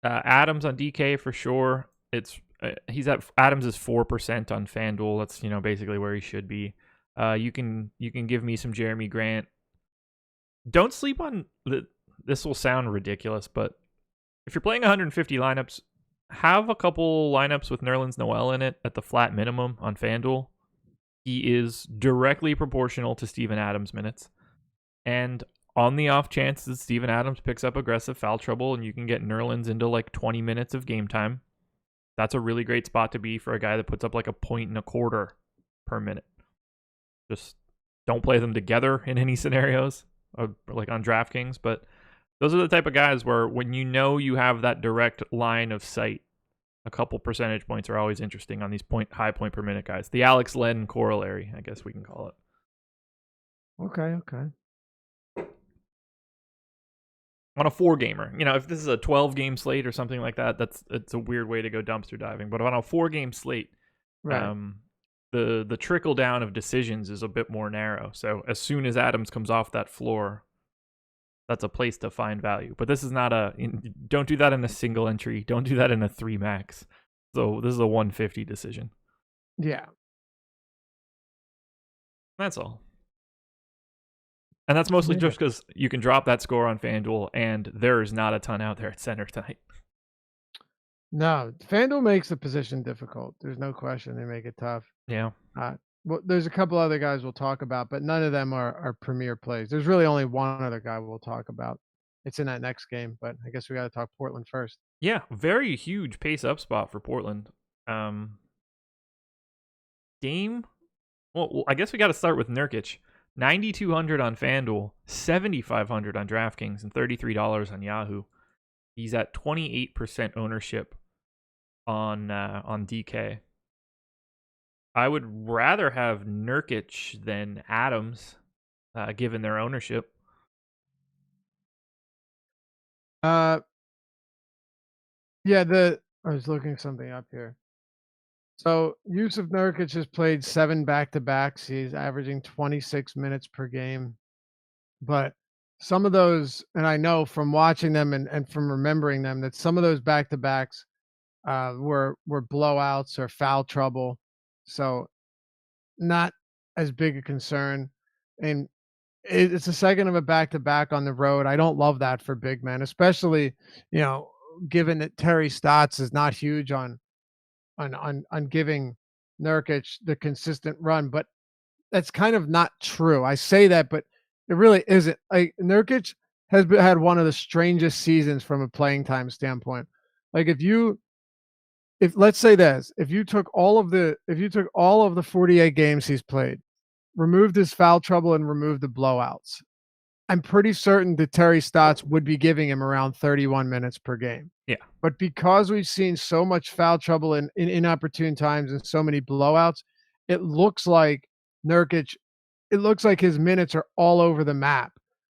Adams on DK for sure. Adams is 4% on FanDuel. That's basically where he should be. You can give me some Jeremy Grant. Don't sleep on this. Will sound ridiculous, but if you're playing 150 lineups, have a couple lineups with Nerlens Noel in it at the flat minimum on FanDuel. He is directly proportional to Steven Adams minutes. And on the off chance that Steven Adams picks up aggressive foul trouble and you can get Nerlens into like 20 minutes of game time, that's a really great spot to be for a guy that puts up like 1.25 points per minute. Just don't play them together in any scenarios, like on DraftKings, but those are the type of guys where when you have that direct line of sight, a couple percentage points are always interesting on these high point per minute guys. The Alex Len corollary, I guess we can call it. Okay. On a 4-gamer, if this is a 12-game slate or something like that, it's a weird way to go dumpster diving. But on a 4-game slate, right. The trickle down of decisions is a bit more narrow. So as soon as Adams comes off that floor, that's a place to find value. But this is not don't do that in a single entry. Don't do that in a 3 max. So this is a 150 decision. Yeah. That's all. And that's mostly just because you can drop that score on FanDuel, and there is not a ton out there at center tonight. No, FanDuel makes the position difficult. There's no question. They make it tough. Yeah. Well, there's a couple other guys we'll talk about, but none of them are premier plays. There's really only one other guy we'll talk about. It's in that next game, but I guess we got to talk Portland first. Yeah, very huge pace up spot for Portland. Dame Well, I guess we got to start with Nurkic. 9,200 on FanDuel, 7,500 on DraftKings, and $33 on Yahoo. He's at 28% ownership on DK. I would rather have Nurkic than Adams, given their ownership. Yeah, I was looking something up here. So Yusuf Nurkic has played 7 back-to-backs. He's averaging 26 minutes per game. But some of those, and I know from watching them and from remembering them, that some of those back-to-backs were blowouts or foul trouble. So not as big a concern. And it's a second of a back-to-back on the road. I don't love that for big men, especially, given that Terry Stotts is not huge on giving Nurkic the consistent run, but that's kind of not true. I say that, but it really isn't. Like Nurkic had one of the strangest seasons from a playing time standpoint. Like if let's say this, if you took all of the 48 games he's played, removed his foul trouble and removed the blowouts, I'm pretty certain that Terry Stotts would be giving him around 31 minutes per game. Yeah. But because we've seen so much foul trouble in inopportune times and so many blowouts, it looks like his minutes are all over the map,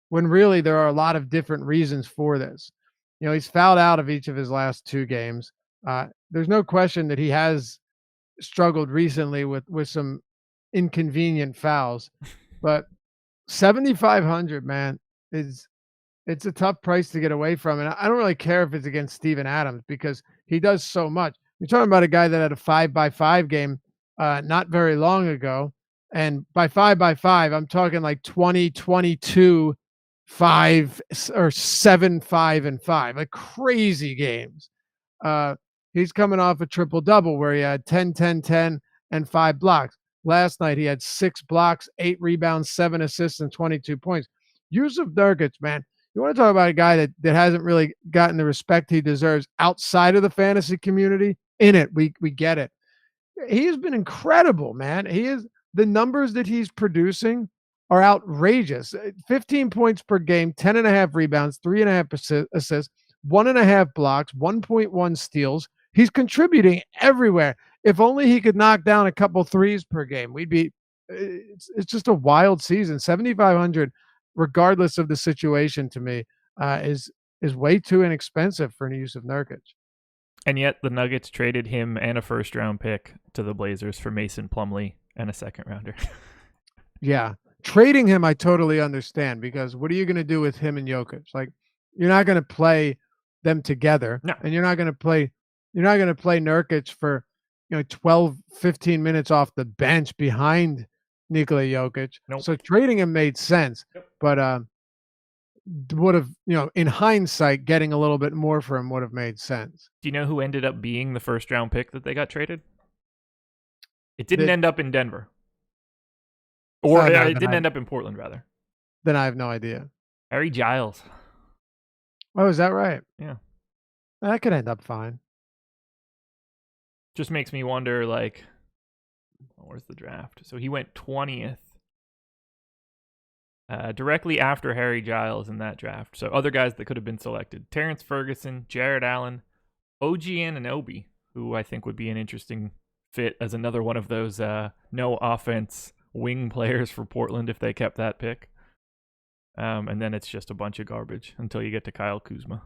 when really there are a lot of different reasons for this. He's fouled out of each of his last 2 games. There's no question that he has struggled recently with some inconvenient fouls, but 7,500, man, it's a tough price to get away from. And I don't really care if it's against Steven Adams because he does so much. You're talking about a guy that had a 5x5 game not very long ago. And by 5x5, I'm talking like 20, 22, 5 or 7, 5, and 5, like crazy games. He's coming off a triple double where he had 10, 10, 10, and 5 blocks. Last night, he had 6 blocks, 8 rebounds, 7 assists, and 22 points. Yusuf Nurkic, man, you want to talk about a guy that hasn't really gotten the respect he deserves outside of the fantasy community? In it, we get it. He has been incredible, man. The numbers that he's producing are outrageous. 15 points per game, 10.5 rebounds, 3.5 assists, 1.5 blocks, 1.1 steals. He's contributing everywhere. If only he could knock down a couple threes per game, it's just a wild season. 7,500, regardless of the situation, to me, is way too inexpensive for Yusuf Nurkic. And yet the Nuggets traded him and a first-round pick to the Blazers for Mason Plumlee and a second-rounder. Yeah. Trading him, I totally understand, because what are you going to do with him and Jokic? Like, you're not going to play them together. No. And you're not going to play Nurkic for 12, 15 minutes off the bench behind Nikola Jokic. Nope. So trading him made sense. Yep. But would have, in hindsight, getting a little bit more for him would have made sense. Do you know who ended up being the first round pick that they got traded? It didn't end up in Denver. Or it didn't end up in Portland, rather. Then I have no idea. Harry Giles. Oh, is that right? Yeah. That could end up fine. Just makes me wonder, like, where's the draft? So he went 20th. Directly after Harry Giles in that draft. So other guys that could have been selected: Terrence Ferguson, Jared Allen, OG Anunoby, who I think would be an interesting fit as another one of those no offense wing players for Portland if they kept that pick. And then it's just a bunch of garbage until you get to Kyle Kuzma.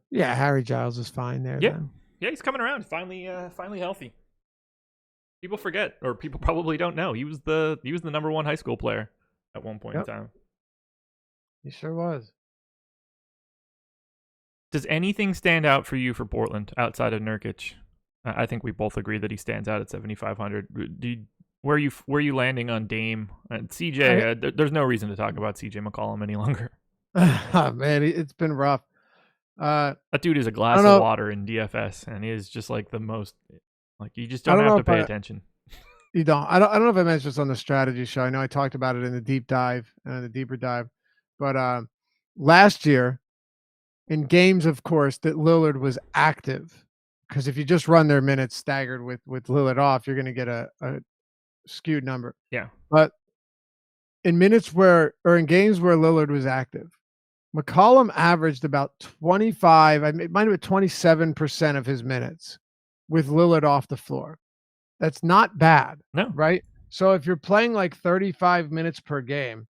Yeah, Harry Giles is fine there. Yeah, then. Yeah, he's coming around. Finally healthy. People forget, or people probably don't know, he was the number 1 high school player at one point in time. He sure was. Does anything stand out for you for Portland outside of Nurkic? I think we both agree that he stands out at 7,500. Where are you landing on Dame and CJ? There's no reason to talk about CJ McCollum any longer. Man, it's been rough. That dude is a glass of water in DFS, and he is just like the most. Like, you just don't have to pay attention. You don't. I don't know if I mentioned this on the strategy show. I know I talked about it in the deep dive and the deeper dive, but last year, in games, of course, that Lillard was active, because if you just run their minutes staggered with Lillard off, you're going to get a skewed number. Yeah. But in games where Lillard was active, McCollum averaged about 25, it might have been 27% of his minutes with Lillard off the floor. That's not bad, No. right? So if you're playing like 35 minutes per game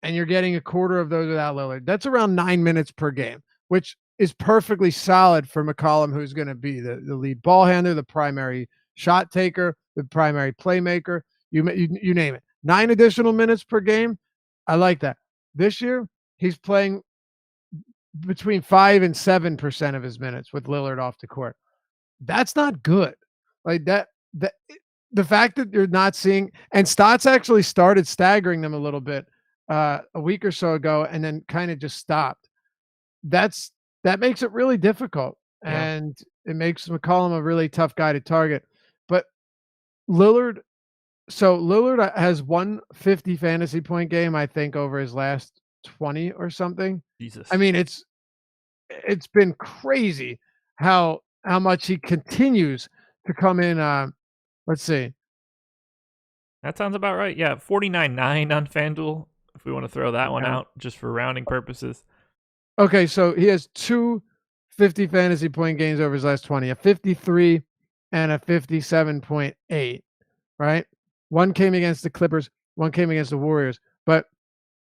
and you're getting a quarter of those without Lillard, that's around 9 minutes per game, which is perfectly solid for McCollum, who's going to be the lead ball handler, the primary shot taker, the primary playmaker. You name it. 9 additional minutes per game. I like that. This year, he's playing between 5 and 7% of his minutes with Lillard off the court. That's not good. Like that the fact that you're not seeing, and Stotts actually started staggering them a little bit a week or so ago and then kind of just stopped. That makes it really difficult, and it makes McCollum a really tough guy to target. But Lillard has 150 fantasy point game, I think, over his last 20 or something. Jesus. I mean, it's been crazy how much he continues to come in. Let's see. That sounds about right. Yeah, 49.9 on FanDuel, if we want to throw that one out just for rounding purposes. Okay, so he has 2 50 fantasy point games over his last 20, a 53 and a 57.8, right? One came against the Clippers, one came against the Warriors, but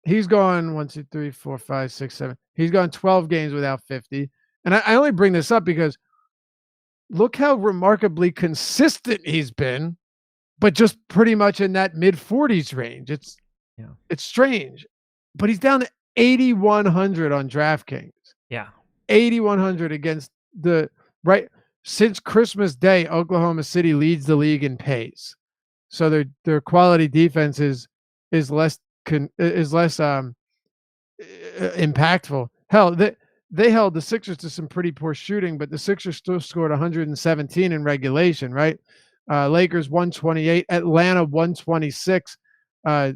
he's gone 1, 2, 3, 4, 5, 6, 7. He's gone 12 games without 50. And I only bring this up because look how remarkably consistent he's been, but just pretty much in that mid-40s range. It's strange. But he's down to 8,100 on DraftKings. Yeah. 8,100 against the right since Christmas Day. Oklahoma City leads the league in pace. So their quality defense is less impactful. Hell, they held the Sixers to some pretty poor shooting, but the Sixers still scored 117 in regulation, right? Lakers 128, Atlanta 126,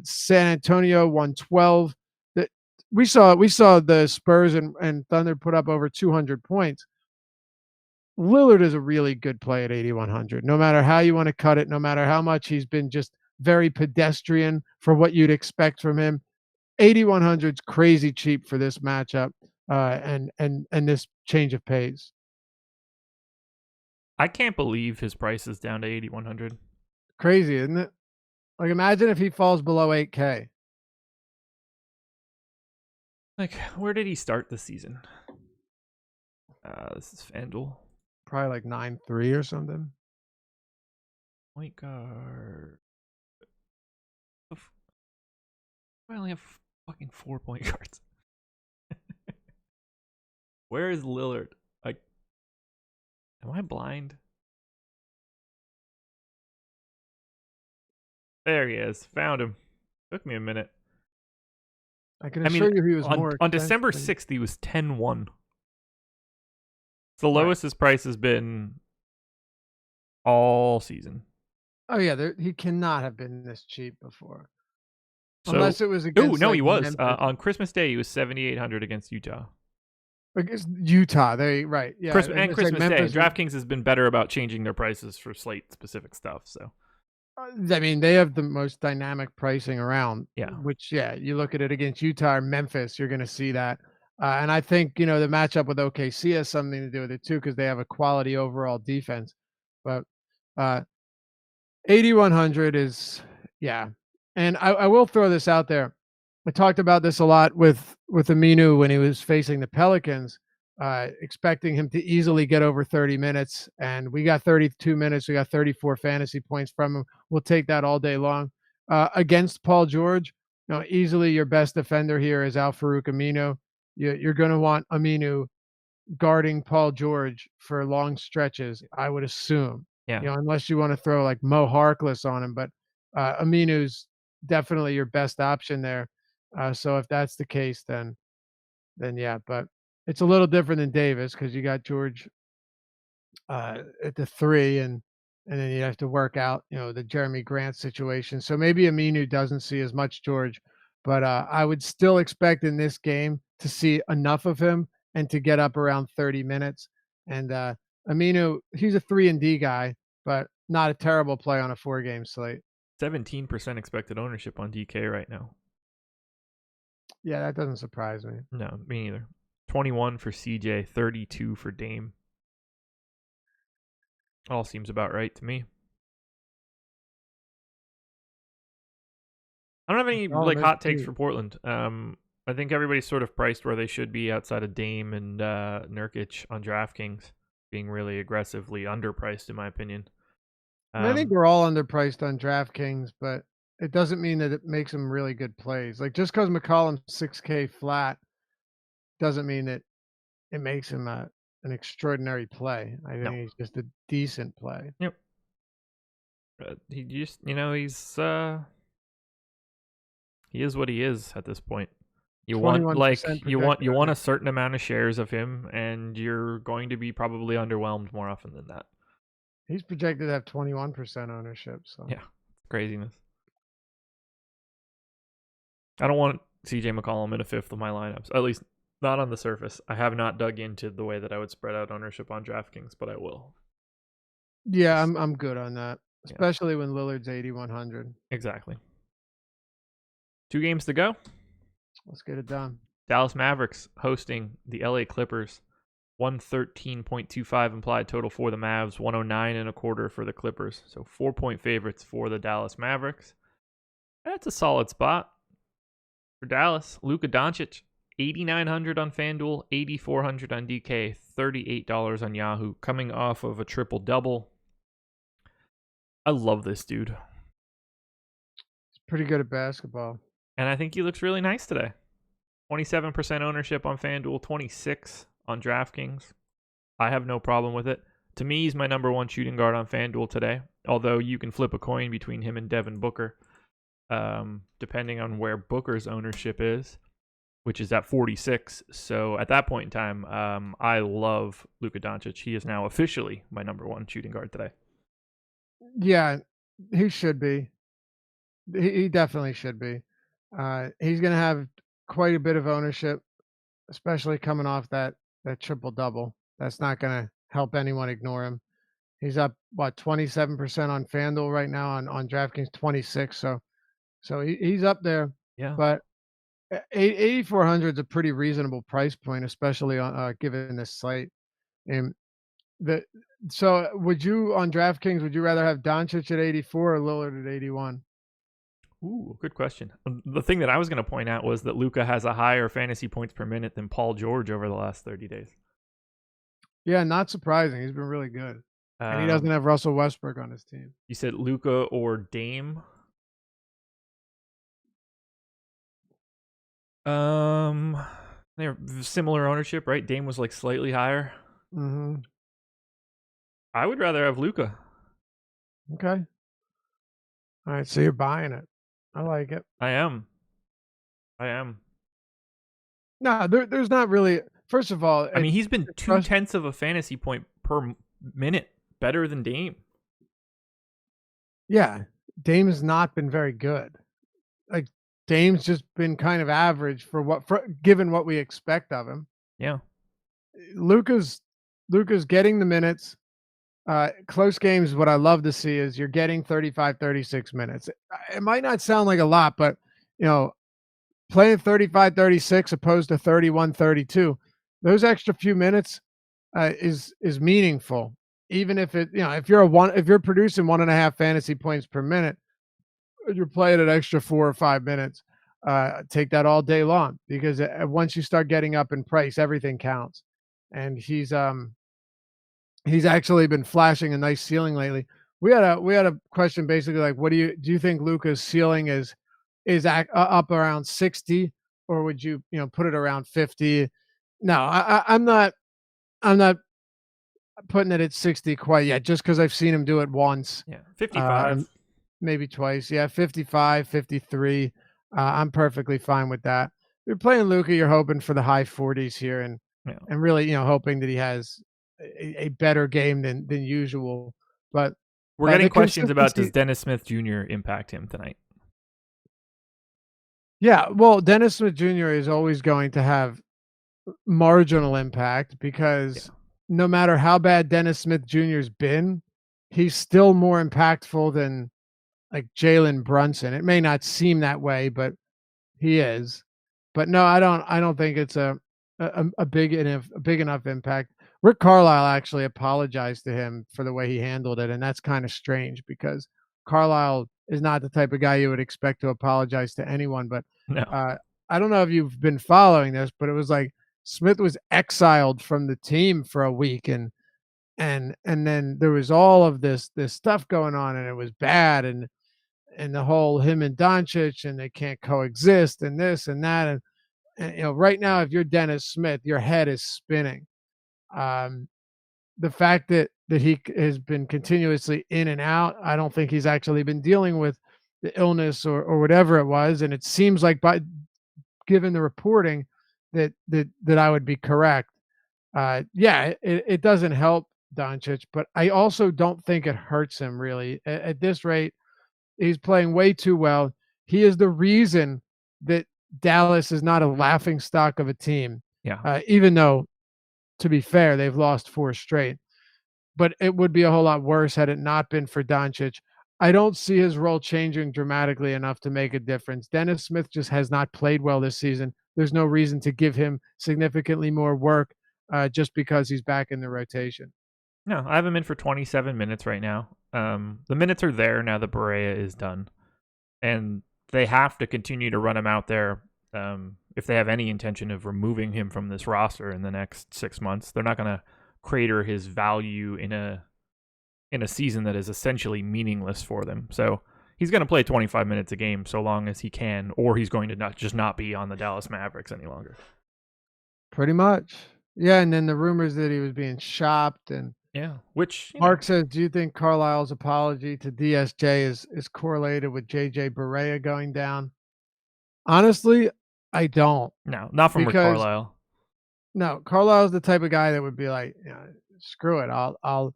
San Antonio 112. We saw the Spurs and Thunder put up over 200 points. Lillard is a really good play at 8,100. No matter how you want to cut it, no matter how much he's been just very pedestrian for what you'd expect from him, 8,100 is crazy cheap for this matchup and this change of pace. I can't believe his price is down to 8,100. Crazy, isn't it? Like, imagine if he falls below 8K. Like, where did he start the season? This is FanDuel. Probably like 9.3 or something. Point guard. I only have fucking 4 point guards. Where is Lillard? Like, am I blind? There he is. Found him. Took me a minute. I can assure you he was more on December 6th, he was 10-1. It's the lowest his price has been all season. Oh, yeah. He cannot have been this cheap before. So, unless it was against he was. On Christmas Day, he was 7,800 against Utah. Against Utah. Right. Yeah. Christmas Day. DraftKings has been better about changing their prices for slate-specific stuff. So, I mean, they have the most dynamic pricing around. Yeah. Which, you look at it against Utah or Memphis, you're going to see that. And I think, the matchup with OKC has something to do with it, too, because they have a quality overall defense. But 8,100 is, And I will throw this out there. I talked about this a lot with Aminu when he was facing the Pelicans, expecting him to easily get over 30 minutes. And we got 32 minutes. We got 34 fantasy points from him. We'll take that all day long. Against Paul George, easily your best defender here is Al-Farouq Aminu. You're going to want Aminu guarding Paul George for long stretches, I would assume. Yeah. Unless you want to throw like Mo Harkless on him. But Aminu's definitely your best option there. So if that's the case, then yeah. But it's a little different than Davis because you got George at the 3, and then you have to work out, the Jeremy Grant situation. So maybe Aminu doesn't see as much George, but I would still expect in this game to see enough of him and to get up around 30 minutes. And Aminu, he's a 3-and-D guy, but not a terrible play on a 4-game slate. 17% expected ownership on DK right now. Yeah, that doesn't surprise me. No, me neither. 21 for CJ, 32 for Dame. All seems about right to me. I don't have any hot takes for Portland. I think everybody's sort of priced where they should be outside of Dame and Nurkic on DraftKings, being really aggressively underpriced in my opinion. I think we're all underpriced on DraftKings, but it doesn't mean that it makes them really good plays. Like just because McCollum's 6K flat doesn't mean that it makes him an extraordinary play. I think he's just a decent play. Yep. He just, he is what he is at this point. You want a certain amount of shares of him, and you're going to be probably underwhelmed more often than that. He's projected to have 21% ownership. So yeah, craziness. I don't want CJ McCollum in a fifth of my lineups, at least not on the surface. I have not dug into the way that I would spread out ownership on DraftKings, but I will. Yeah, I'm good on that, especially when Lillard's 8,100. Exactly. 2 games to go. Let's get it done. Dallas Mavericks hosting the LA Clippers. 113.25 implied total for the Mavs, 109.25 for the Clippers. So 4-point favorites for the Dallas Mavericks. That's a solid spot for Dallas. Luka Doncic, 8,900 on FanDuel, 8,400 on DK, $38 on Yahoo, coming off of a triple-double. I love this dude. He's pretty good at basketball. And I think he looks really nice today. 27% ownership on FanDuel, 26 on DraftKings. I have no problem with it. To me, he's my number one shooting guard on FanDuel today, although you can flip a coin between him and Devin Booker, depending on where Booker's ownership is, which is at 46. So at that point in time, I love Luka Doncic. He is now officially my number one shooting guard today. Yeah, he should be. He definitely should be. He's going to have quite a bit of ownership, especially coming off that triple-double. That's not going to help anyone ignore him. He's up, 27% on FanDuel right now, on DraftKings 26. So he's up there. Yeah. But 8,400 is a pretty reasonable price point, especially on given this slate. And so would you, on DraftKings, would you rather have Doncic at 84 or Lillard at 81? Ooh, good question. The thing that I was going to point out was that Luka has a higher fantasy points per minute than Paul George over the last 30 days. Yeah, not surprising. He's been really good. And he doesn't have Russell Westbrook on his team. You said Luka or Dame? They're similar ownership, right? Dame was like slightly higher. Mm-hmm. I would rather have Luka. Okay. All right, so you're buying it. I like it. I am. No, there's not really. First of all, I mean, he's been 0.2 of a fantasy point per minute better than Dame. Yeah, Dame has not been very good. Like Dame's just been kind of average for given what we expect of him. Yeah, Luka's getting the minutes. Close games, what I love to see is you're getting 35, 36 minutes. It might not sound like a lot, but playing 35, 36 opposed to 31, 32, those extra few minutes is meaningful. Even if if you're producing 1.5 fantasy points per minute, you're playing an extra 4 or 5 minutes. Take that all day long, because once you start getting up in price, everything counts. And he's actually been flashing a nice ceiling lately. We had a question basically like, what do you think Luka's ceiling is up around 60, or would you put it around 50? No, I'm not putting it at 60 quite yet, just because I've seen him do it once. Yeah, 55, maybe twice. Yeah, 55, 53. I'm perfectly fine with that. If you're playing Luka, you're hoping for the high 40s here, and really hoping that he has a better game than usual. But we're getting questions about, does Dennis Smith Jr. impact him tonight? Yeah, well, Dennis Smith Jr. is always going to have marginal impact, because no matter how bad Dennis Smith Jr.'s been, he's still more impactful than like Jalen Brunson. It may not seem that way, but he is. But no, I don't think it's a big enough impact. Rick Carlisle actually apologized to him for the way he handled it, and that's kind of strange because Carlisle is not the type of guy you would expect to apologize to anyone. But No. uh, I don't know if you've been following this, but it was like Smith was exiled from the team for a week, and then there was all of this stuff going on, and it was bad, and the whole him and Doncic, and they can't coexist, and this and that, and right now, if you're Dennis Smith, your head is spinning. Um, the fact that he has been continuously in and out, I don't think he's actually been dealing with the illness or whatever it was, and it seems like by given the reporting that I would be correct. Yeah, it doesn't help Doncic, but I also don't think it hurts him really. At this rate, he's playing way too well. He is the reason that Dallas is not a laughing stock of a team, Yeah. even though, to be fair, they've lost 4 straight. But it would be a whole lot worse had it not been for Doncic. I don't see his role changing dramatically enough to make a difference. Dennis Smith just has not played well this season. There's no reason to give him significantly more work just because he's back in the rotation. No, I have him in for 27 minutes right now. The minutes are there now that Barea is done. And they have to continue to run him out there if they have any intention of removing him from this roster in the next 6 months. They're not going to crater his value in a season that is essentially meaningless for them. So he's going to play 25 minutes a game so long as he can, or he's going to not be on the Dallas Mavericks any longer. Pretty much. Yeah, and then the rumors that he was being shopped, and yeah, which Mark says, do you think Carlisle's apology to DSJ is correlated with JJ Barea going down? Honestly, I don't. No, not from Rick Carlisle. No, Carlisle's the type of guy that would be like, screw it. I'll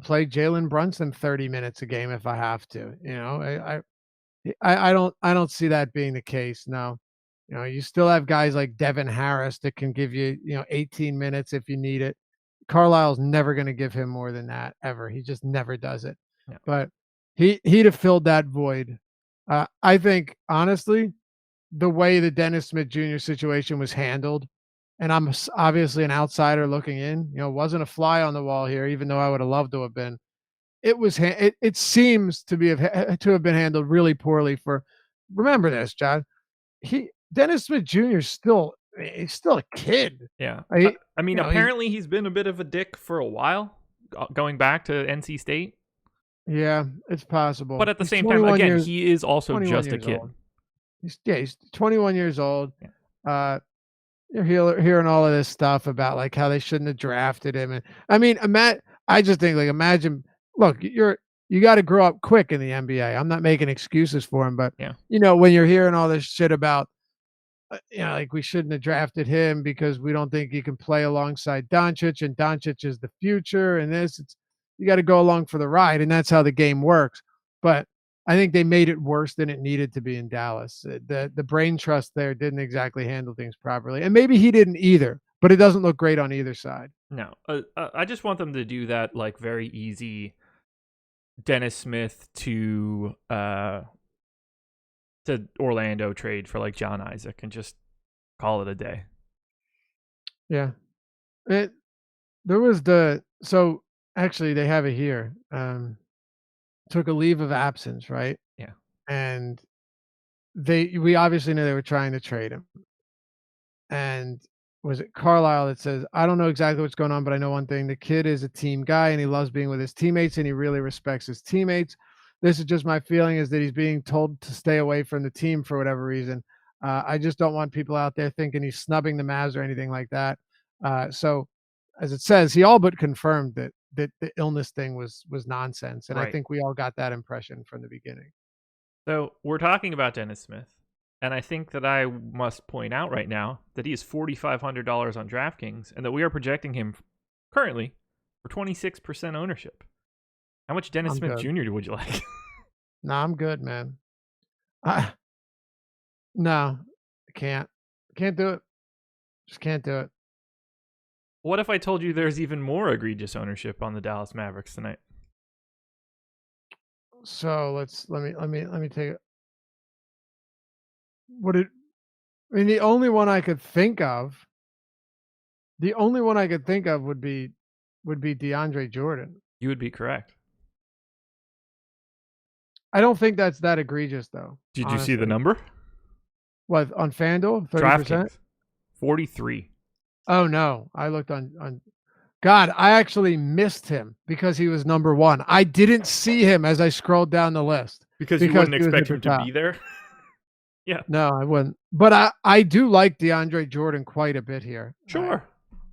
play Jalen Brunson 30 minutes a game if I have to. I don't see that being the case. No. You still have guys like Devin Harris that can give you, 18 minutes if you need it. Carlisle's never going to give him more than that ever. He just never does it. Yeah. But he'd have filled that void. I think honestly, the way the Dennis Smith Jr. situation was handled, and I'm obviously an outsider looking in, wasn't a fly on the wall here, even though I would have loved to have been. It seems to have been handled really poorly. Remember this, John. Dennis Smith Jr. He's still a kid. Yeah. I mean, apparently he's been a bit of a dick for a while, going back to NC State. Yeah, it's possible. But at the same time, again, he is also just a kid. Old. He's 21 years old. Yeah. You're hearing all of this stuff about like how they shouldn't have drafted him. And I mean, I just think like imagine. Look, you got to grow up quick in the NBA. I'm not making excuses for him, but yeah. When you're hearing all this shit about, like we shouldn't have drafted him because we don't think he can play alongside Doncic, and Doncic is the future, and you got to go along for the ride, and that's how the game works. But I think they made it worse than it needed to be in Dallas. The brain trust there didn't exactly handle things properly, and maybe he didn't either. But it doesn't look great on either side. No, I just want them to do that like very easy Dennis Smith to Orlando trade for like John Isaac and just call it a day. Yeah. So actually they have it here. Took a leave of absence, right? Yeah. And we obviously knew they were trying to trade him. And was it Carlisle that says, I don't know exactly what's going on, but I know one thing. The kid is a team guy and he loves being with his teammates and he really respects his teammates. This is just my feeling is that he's being told to stay away from the team for whatever reason. I just don't want people out there thinking he's snubbing the Mavs or anything like that. So as it says, he all but confirmed that the illness thing was nonsense. And right. I think we all got that impression from the beginning. So we're talking about Dennis Smith. And I think that I must point out right now that he is $4,500 on DraftKings and that we are projecting him currently for 26% ownership. How much Dennis Smith Jr. would you like? No, I'm good, man. No, I can't. Can't do it. Just can't do it. What if I told you there's even more egregious ownership on the Dallas Mavericks tonight? So let me take it. What it I mean, the only one I could think of would be DeAndre Jordan. You would be correct. I don't think that's that egregious though. Did you see the Honestly. number? What on FanDuel? 30%? DraftKings, 43. Oh no, I looked on. God, I actually missed him because he was number one. I didn't see him as I scrolled down the list Because you wouldn't he was expect at the him to top. be there. Yeah, No, I wouldn't. But I do like DeAndre Jordan quite a bit here. sure.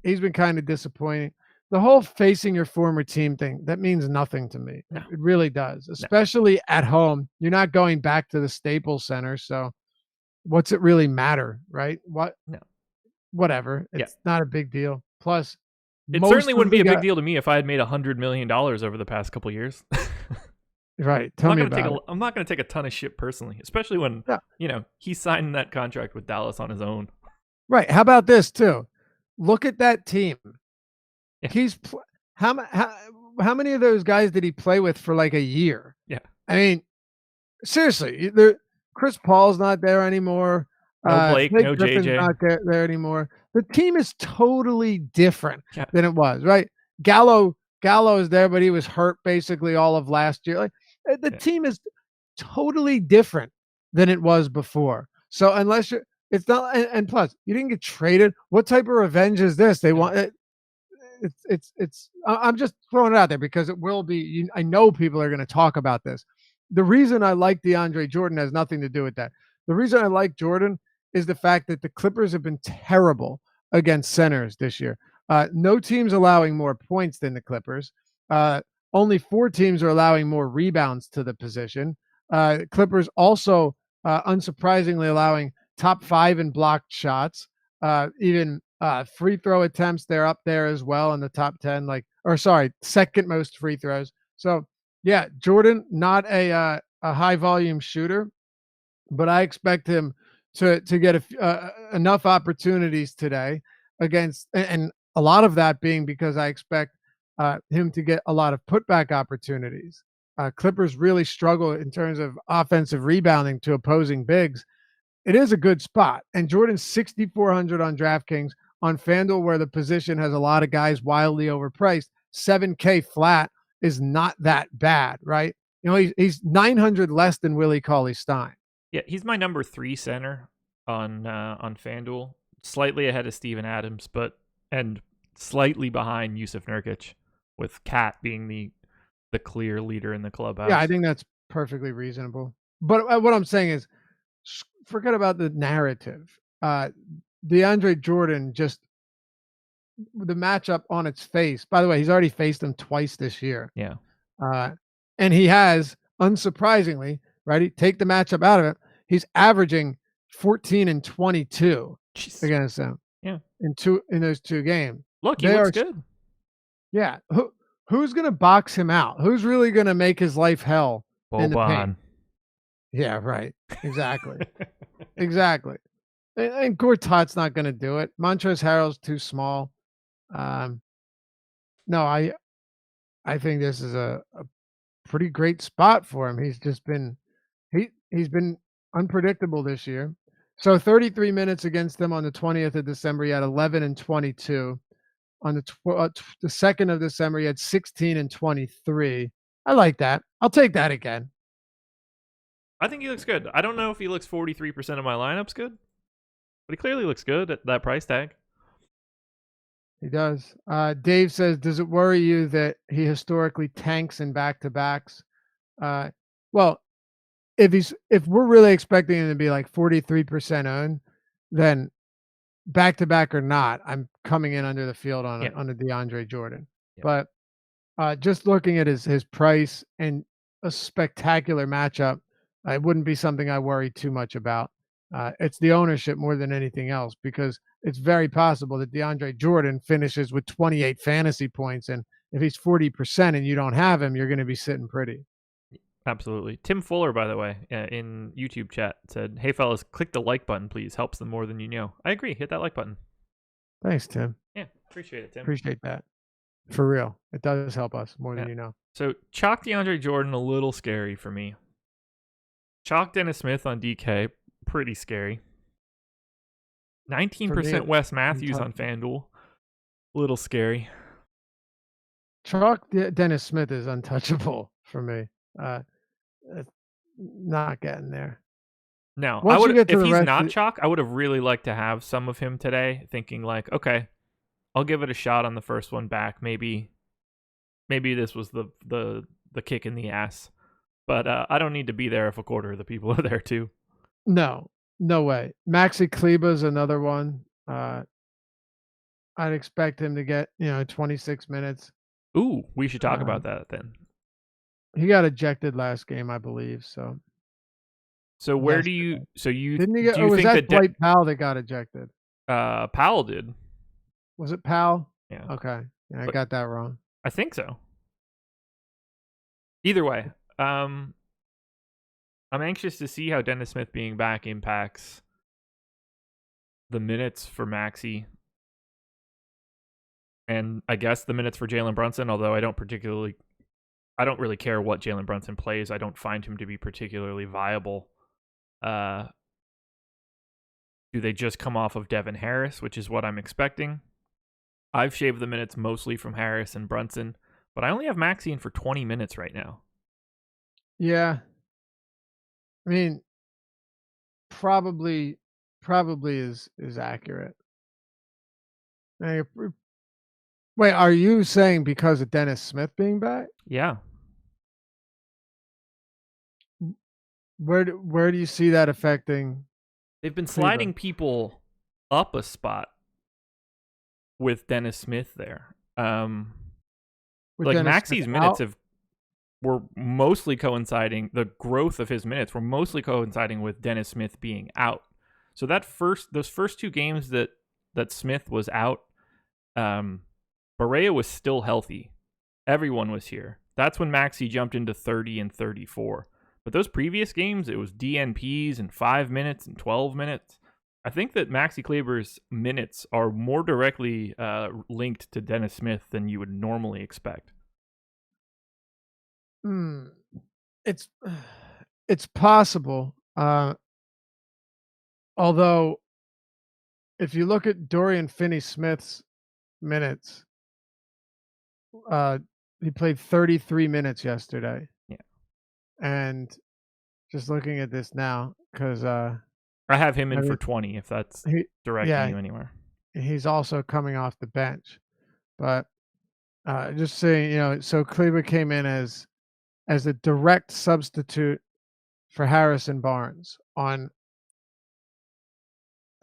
He's been kind of disappointing. The whole facing your former team thing, that means nothing to me. No. It really does, especially at home. You're not going back to the Staples Center, so what's it really matter, right? No. Whatever. Yeah. It's not a big deal. Plus, It most certainly of wouldn't the be a big guy- deal to me if I had made $100 million over the past couple years. Right. Tell me about it. I'm not going to take a ton of shit personally, especially when, Yeah. He signed that contract with Dallas on his own. Right. How about this too? Look at that team. Yeah. How many of those guys did he play with for like a year? Yeah. I mean, seriously, Chris Paul's not there anymore. No Blake, Blake no Griffin's JJ. not there anymore. The team is totally different Yeah. than it was, right? Gallo is there, but he was hurt basically all of last year. Like the team is totally different than it was before. So unless you're, it's not, and plus you didn't get traded. What type of revenge is this? They want it. I'm just throwing it out there because it will be. I know people are going to talk about this. The reason I like DeAndre Jordan has nothing to do with that. The reason I like Jordan is the fact that the Clippers have been terrible against centers this year. No team's allowing more points than the Clippers. Only 4 teams are allowing more rebounds to the position. Clippers also, unsurprisingly, allowing top 5 in blocked shots. Even free throw attempts, they're up there as well in the top 10. Second most free throws. So yeah, Jordan, not a high volume shooter, but I expect him to get enough opportunities today against, and a lot of that being because I expect him to get a lot of putback opportunities. Clippers really struggle in terms of offensive rebounding to opposing bigs. It is a good spot, and Jordan's 6,400 on DraftKings. On FanDuel, where the position has a lot of guys wildly overpriced, $7K flat is not that bad, right? He's 900 less than Willie Cauley-Stein. Yeah, he's my number 3 center on FanDuel, slightly ahead of Steven Adams, and slightly behind Yusuf Nurkic, with Cat being the clear leader in the clubhouse. Yeah, I think that's perfectly reasonable. But what I'm saying is, forget about the narrative. DeAndre Jordan, just the matchup on its face. By the way, he's already faced him twice this year. Yeah. And he has, unsurprisingly, right? Take the matchup out of it. He's averaging 14 and 22 against them. Yeah. In those 2 games. Look, he looks good. Yeah. Who's going to box him out? Who's really going to make his life hell in the paint? Yeah, right. Exactly. Exactly. And Gortat's not going to do it. Montrezl Harrell's too small. No, I think this is a pretty great spot for him. He's just been he's been unpredictable this year. So 33 minutes against them on the 20th of December. He had 11 and 22. On the 2nd of December, he had 16 and 23. I like that. I'll take that again. I think he looks good. I don't know if he looks 43% of my lineup's good, but he clearly looks good at that price tag. He does. Dave says, does it worry you that he historically tanks in back-to-backs? Well, if we're really expecting him to be like 43% owned, then back-to-back or not, I'm coming in under the field on a DeAndre Jordan. Yeah. But just looking at his price and a spectacular matchup, it wouldn't be something I worry too much about. It's the ownership more than anything else, because it's very possible that DeAndre Jordan finishes with 28 fantasy points, and if he's 40% and you don't have him, you're going to be sitting pretty. Absolutely. Tim Fuller, by the way, in YouTube chat said, "Hey fellas, click the like button, please. Helps them more than you know." I agree. Hit that like button. Thanks, Tim. Yeah, appreciate it, Tim. Appreciate that. For real. It does help us more than Yeah. you know. So chalk DeAndre Jordan a little scary for me. Chalk Dennis Smith on DK, pretty scary. For me, 19% it's Wes Matthews on untouchable. FanDuel, little scary. Chalk Dennis Smith is untouchable for me. Uh, it's not getting there. Now, Once you get to if the he's rest not of chalk, I would have really liked to have some of him today, thinking like, okay, I'll give it a shot on the first one back. Maybe this was the kick in the ass. But I don't need to be there if a quarter of the people are there too. no, no way. Maxi Kleber's another one. I'd expect him to get, 26 minutes. Ooh, we should talk about Um, that then. he got ejected last game, I believe. So where do you Yesterday. so you Didn't he get, do or you was think that that Dwight Powell that got ejected? Powell did? Was it Powell? Yeah, Okay. Yeah, I but got that wrong. I think so. Either way, I'm anxious to see how Dennis Smith being back impacts the minutes for Maxey, and I guess the minutes for Jalen Brunson. Although I don't really care what Jalen Brunson plays. I don't find him to be particularly viable. Do they just come off of Devin Harris, which is what I'm expecting? I've shaved the minutes mostly from Harris and Brunson, but I only have Maxey in for 20 minutes right now. Yeah. I mean, probably is accurate. Now, wait, are you saying because of Dennis Smith being back? Yeah. Where do you see that affecting They've been Kleber? sliding people up a spot with Dennis Smith there. With Like Dennis Smith Maxey's minutes out? were mostly coinciding, the growth of his minutes were mostly coinciding with Dennis Smith being out. So those first two games that Smith was out, Barea was still healthy. Everyone was here. That's when Maxey jumped into 30 and 34. But those previous games, it was DNPs and 5 minutes and 12 minutes. I think that Maxey Kleber's minutes are more directly linked to Dennis Smith than you would normally expect. It's it's possible. Although if you look at Dorian Finney-Smith's minutes, he played 33 minutes yesterday. Yeah. And just looking at this now, because I have him in for 20 if that's directing you anywhere. He's also coming off the bench. But just saying, so Kleber came in as a direct substitute for Harrison Barnes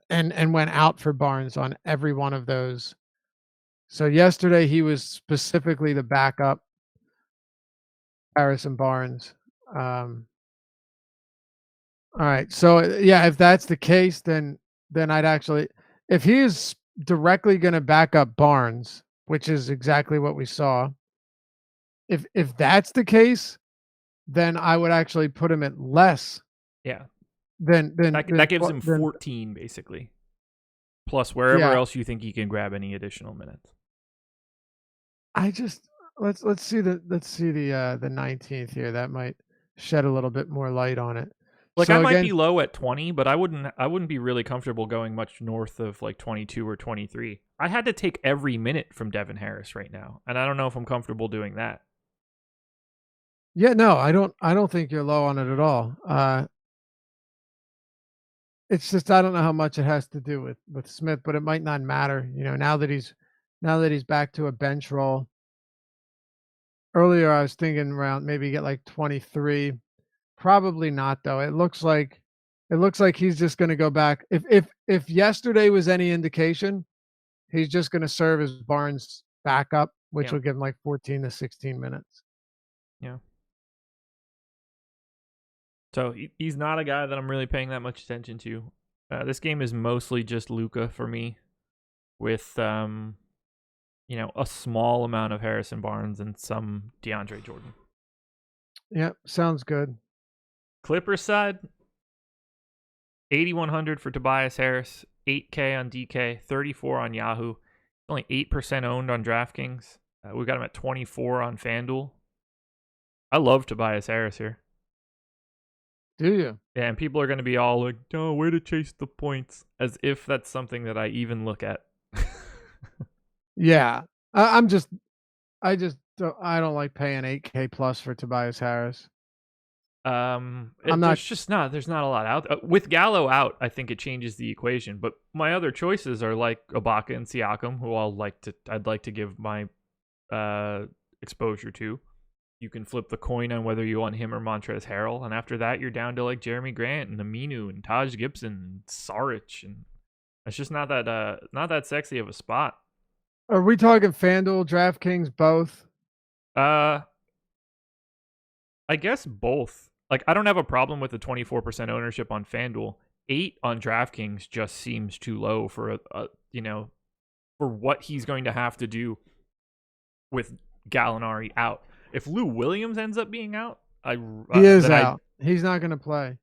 and went out for Barnes on every one of those. So yesterday he was specifically the backup Harrison Barnes. All right. So yeah, if that's the case, then I'd actually, if he is directly going to back up Barnes, which is exactly what we saw, if that's the case, then I would actually put him at less. Yeah. Than That gives him 14 basically. Plus wherever else you think he can grab any additional minutes. I just let's see the 19th here. That might shed a little bit more light on it. Like so I might be low at 20, but I wouldn't be really comfortable going much north of like 22 or 23. I had to take every minute from Devin Harris right now, and I don't know if I'm comfortable doing that. Yeah, no, I don't think you're low on it at all. It's just I don't know how much it has to do with Smith, but it might not matter. Now that he's back to a bench role. Earlier, I was thinking around maybe get like 23. Probably not though. It looks like he's just going to go back. If yesterday was any indication, he's just going to serve as Barnes' backup, which will give him like 14 to 16 minutes. Yeah. So he's not a guy that I'm really paying that much attention to. This game is mostly just Luka for me, with a small amount of Harrison Barnes and some DeAndre Jordan. Yep, sounds good. Clippers side, 8,100 for Tobias Harris, 8K on DK, 34 on Yahoo, only 8% owned on DraftKings. We got him at 24 on FanDuel. I love Tobias Harris here. Do you? Yeah, and people are going to be all like, "Oh, way to chase the points," as if that's something that I even look at. Yeah. I just I don't like paying 8K plus for Tobias Harris. I'm not. There's not a lot out with Gallo out. I think it changes the equation. But my other choices are like Ibaka and Siakam, who I'd like to give my exposure to. You can flip the coin on whether you want him or Montrezl Harrell, and after that, you're down to like Jeremy Grant and Aminu and Taj Gibson and Saric, and it's just not that sexy of a spot. Are we talking FanDuel, DraftKings, both? I guess both. Like, I don't have a problem with the 24% ownership on FanDuel. 8 on DraftKings just seems too low for for what he's going to have to do with Gallinari out. If Lou Williams ends up being out, He is out. He's not going to play.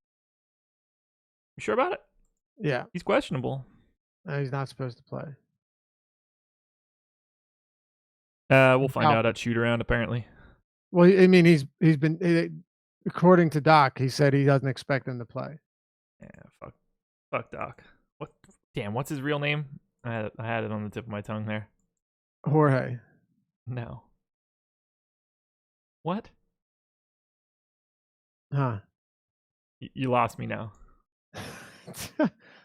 You sure about it? Yeah. He's questionable. No, he's not supposed to play. We'll find out at shoot around, apparently. Well, I mean, he's been, according to Doc, he said he doesn't expect him to play. Yeah, fuck Doc. What? Damn, what's his real name? I had it on the tip of my tongue there. Jorge. No. What? Huh. You lost me now.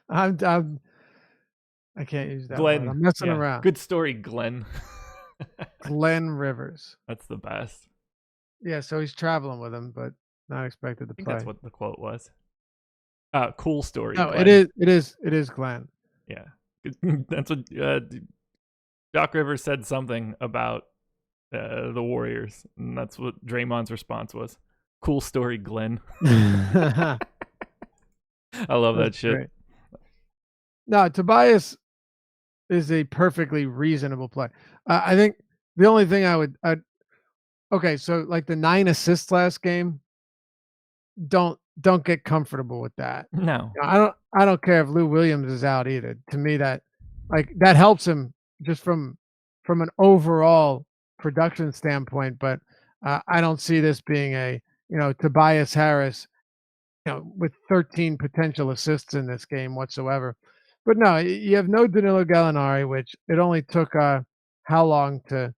I can't use that Glenn. word. I'm messing around. Good story, Glenn. Glenn Rivers. That's the best. Yeah, so he's traveling with him, but not expected to I think play. that's what the quote was. Cool story. No, Glenn. it is Glenn. Yeah, that's what Doc Rivers said something about the Warriors, and that's what Draymond's response was. Cool story, Glenn. I love that shit. Great. No, Tobias is a perfectly reasonable play. I think the only thing okay, so like the 9 assists last game, don't get comfortable with that. No. I don't care if Lou Williams is out either. To me, that helps him just from an overall production standpoint, but I don't see this being a, Tobias Harris, with 13 potential assists in this game whatsoever. But no, you have no Danilo Gallinari, which it only took how long to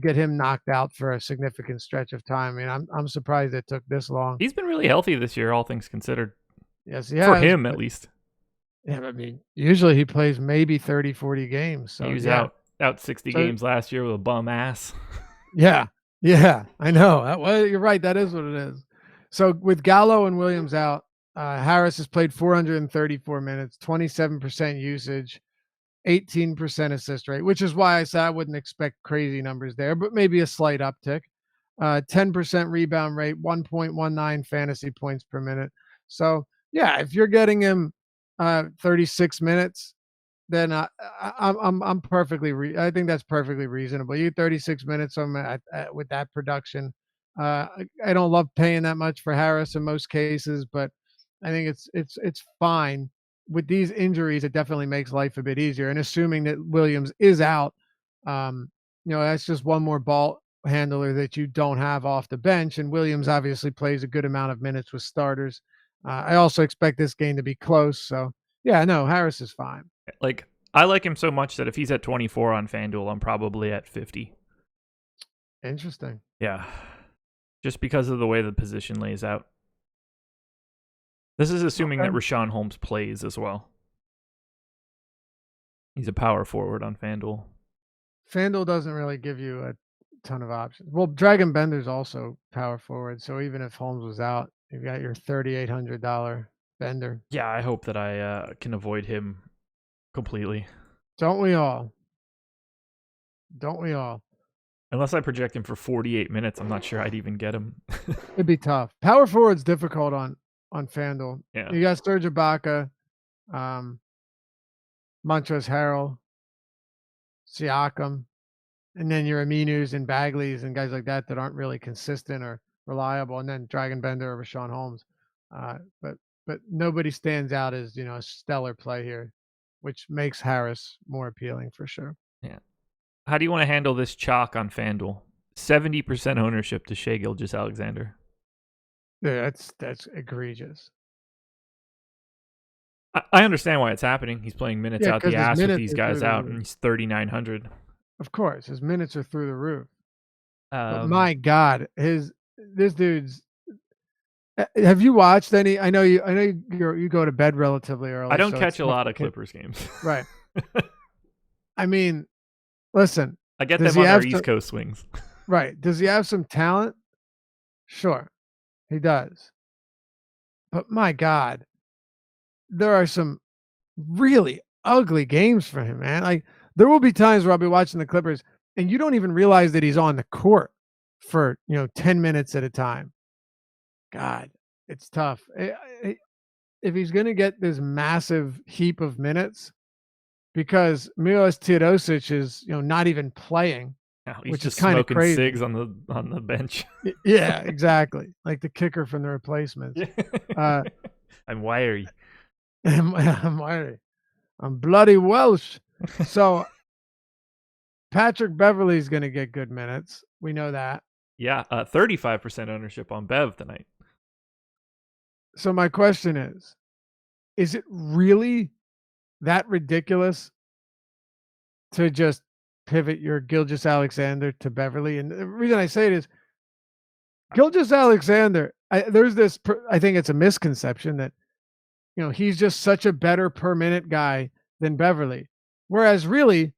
get him knocked out for a significant stretch of time. I mean, I'm surprised it took this long. He's been really healthy this year, all things considered. Yes, he has. For him, at least. Yeah, I mean, usually he plays maybe 30, 40 games. So he was out 60 games last year with a bum ass. Yeah, I know. Well, you're right. That is what it is. So with Gallo and Williams out, Harris has played 434 minutes, 27% usage, 18% assist rate, which is why I said I wouldn't expect crazy numbers there, but maybe a slight uptick. 10% rebound rate, 1.19 fantasy points per minute. So yeah, if you're getting him 36 minutes, then I'm perfectly. I think that's perfectly reasonable. You 36 minutes with that production. I don't love paying that much for Harris in most cases, but I think it's fine. With these injuries, it definitely makes life a bit easier. And assuming that Williams is out, that's just one more ball handler that you don't have off the bench. And Williams obviously plays a good amount of minutes with starters. I also expect this game to be close. So yeah, no, Harris is fine. Like, I like him so much that if he's at 24 on FanDuel, I'm probably at 50. Interesting. Yeah. Just because of the way the position lays out. This is assuming that Richaun Holmes plays as well. He's a power forward on FanDuel. FanDuel doesn't really give you a ton of options. Well, Dragan Bender's also power forward, so even if Holmes was out, you've got your $3,800 Bender. Yeah, I hope that I can avoid him completely. Don't we all? Don't we all? Unless I project him for 48 minutes, I'm not sure I'd even get him. It'd be tough. Power forward's difficult on FanDuel. Yeah. You got Serge Ibaka, Montrezl Harrell, Siakam, and then your Aminus and Bagleys and guys like that aren't really consistent or reliable, and then Dragan Bender or Richaun Holmes. But nobody stands out as, a stellar play here, which makes Harris more appealing for sure. Yeah. How do you want to handle this chalk on FanDuel? 70% ownership to Shai Gilgeous-Alexander. Yeah, that's egregious. I understand why it's happening. He's playing minutes Yeah, out the because his ass with minutes these are through guys the out, roof. and he's 3,900. Of course, his minutes are through the roof. But Um, my God, this dude's. Have you watched any? I know you go to bed relatively I early, don't so it's catch a tough lot to of keep. Clippers games. Right. I mean, listen. I get Does them he on their have East some? Coast swings. Right. Does he have some talent? Sure, he does. But my God, there are some really ugly games for him, man. Like there will be times where I'll be watching the Clippers and you don't even realize that he's on the court for 10 minutes at a time. God, it's tough. If he's going to get this massive heap of minutes, because Milos Teodosic is not even playing, No, he's which is just kind of smoking crazy. cigs on the bench. Yeah, exactly. Like the kicker from the replacements. I'm wiry. I'm wiry. I'm bloody Welsh. So Patrick Beverley's going to get good minutes. We know that. Yeah, 35% ownership on Bev tonight. So my question is it really that ridiculous to just pivot your Gilgeous-Alexander to Beverley? And the reason I say it is Gilgeous-Alexander, I think it's a misconception that, he's just such a better per minute guy than Beverley. Whereas really,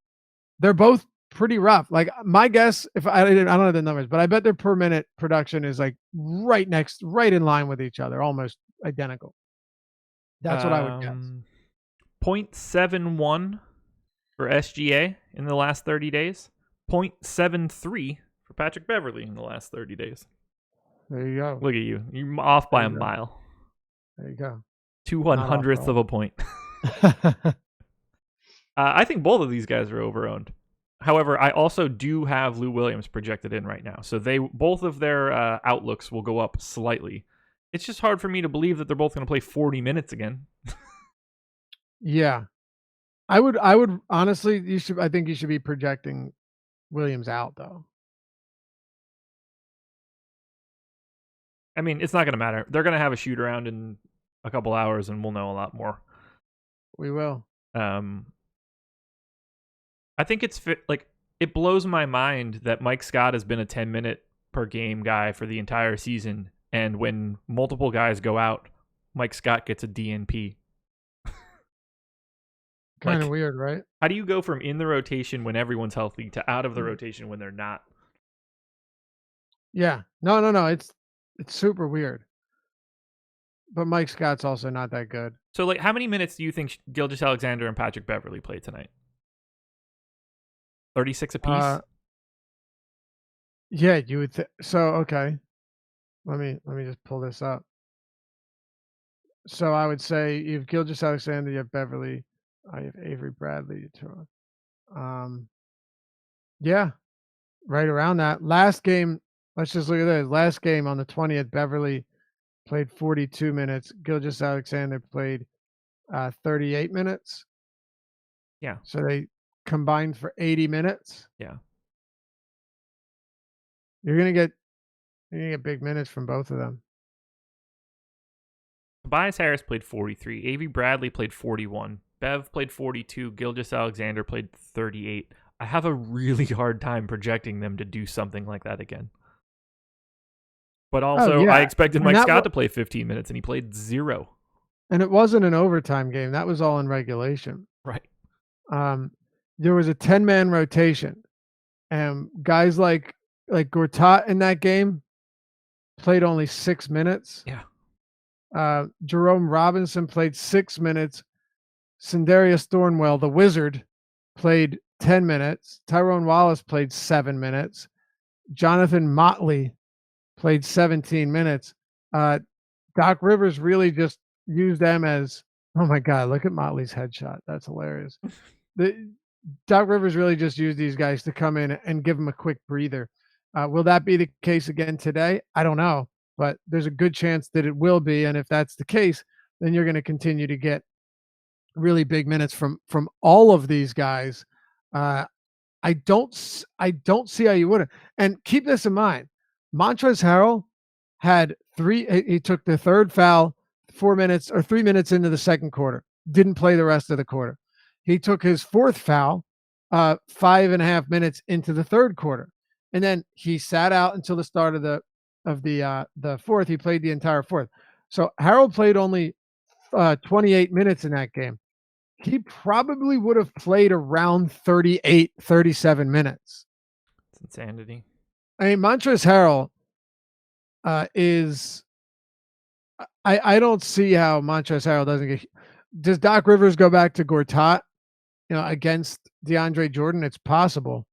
they're both pretty rough. Like my guess, if I don't know the numbers, but I bet their per minute production is like right in line with each other, almost identical. That's what I would guess. 0.71 for SGA in the last 30 days. 0.73 for Patrick Beverley in the last 30 days. There you go. Look at you. You're off by a mile. There you go. 2/100th of a point. I think both of these guys are overowned. However, I also do have Lou Williams projected in right now. So both of their outlooks will go up slightly. It's just hard for me to believe that they're both going to play 40 minutes again. Yeah. I would honestly, I think you should be projecting Williams out though. I mean, it's not going to matter. They're going to have a shoot around in a couple hours and we'll know a lot more. We will. I think it blows my mind that Mike Scott has been a 10-minute per game guy for the entire season. And when multiple guys go out, Mike Scott gets a DNP. Kind of weird, right? How do you go from in the rotation when everyone's healthy to out of the rotation when they're not? Yeah. No. It's super weird. But Mike Scott's also not that good. So, how many minutes do you think Gilgeous-Alexander and Patrick Beverley played tonight? 36 apiece? Yeah, you would so okay. Let me just pull this up. So I would say you have Gilgeous-Alexander, you have Beverley, you have Avery Bradley. Yeah, right around that. Last game, let's just look at this. Last game on the 20th, Beverley played 42 minutes. Gilgeous-Alexander played 38 minutes. Yeah. So they combined for 80 minutes. Yeah. You're gonna get big minutes from both of them. Tobias Harris played 43. Avery Bradley played 41. Bev played 42. Gilgeous-Alexander played 38. I have a really hard time projecting them to do something like that again. But also, I expected Mike Scott to play 15 minutes, and he played 0. And it wasn't an overtime game. That was all in regulation. Right. There was a 10-man rotation. And guys like Gortat in that game played only 6 minutes. Yeah. Jerome Robinson played 6 minutes. Sindarius Thornwell, the Wizard, played 10 minutes. Tyrone Wallace played 7 minutes. Jonathan Motley played 17 minutes. Doc Rivers really just used them as, oh my God, look at Motley's headshot. That's hilarious. Doc Rivers really just used these guys to come in and give them a quick breather. Will that be the case again today? I don't know, but there's a good chance that it will be. And if that's the case, then you're going to continue to get really big minutes from all of these guys. I don't see how you wouldn't. And keep this in mind. Montrezl Harrell had he took the third foul 4 minutes or 3 minutes into the second quarter. Didn't play the rest of the quarter. He took his fourth foul 5.5 minutes into the third quarter. And then he sat out until the start of the fourth. He played the entire fourth. So Harrell played only 28 minutes in that game. He probably would have played around 38, 37 minutes. It's insanity. I mean, Montrezl Harrell is I don't see how Montrezl Harrell doesn't get. Does Doc Rivers go back to Gortat, against DeAndre Jordan? It's possible.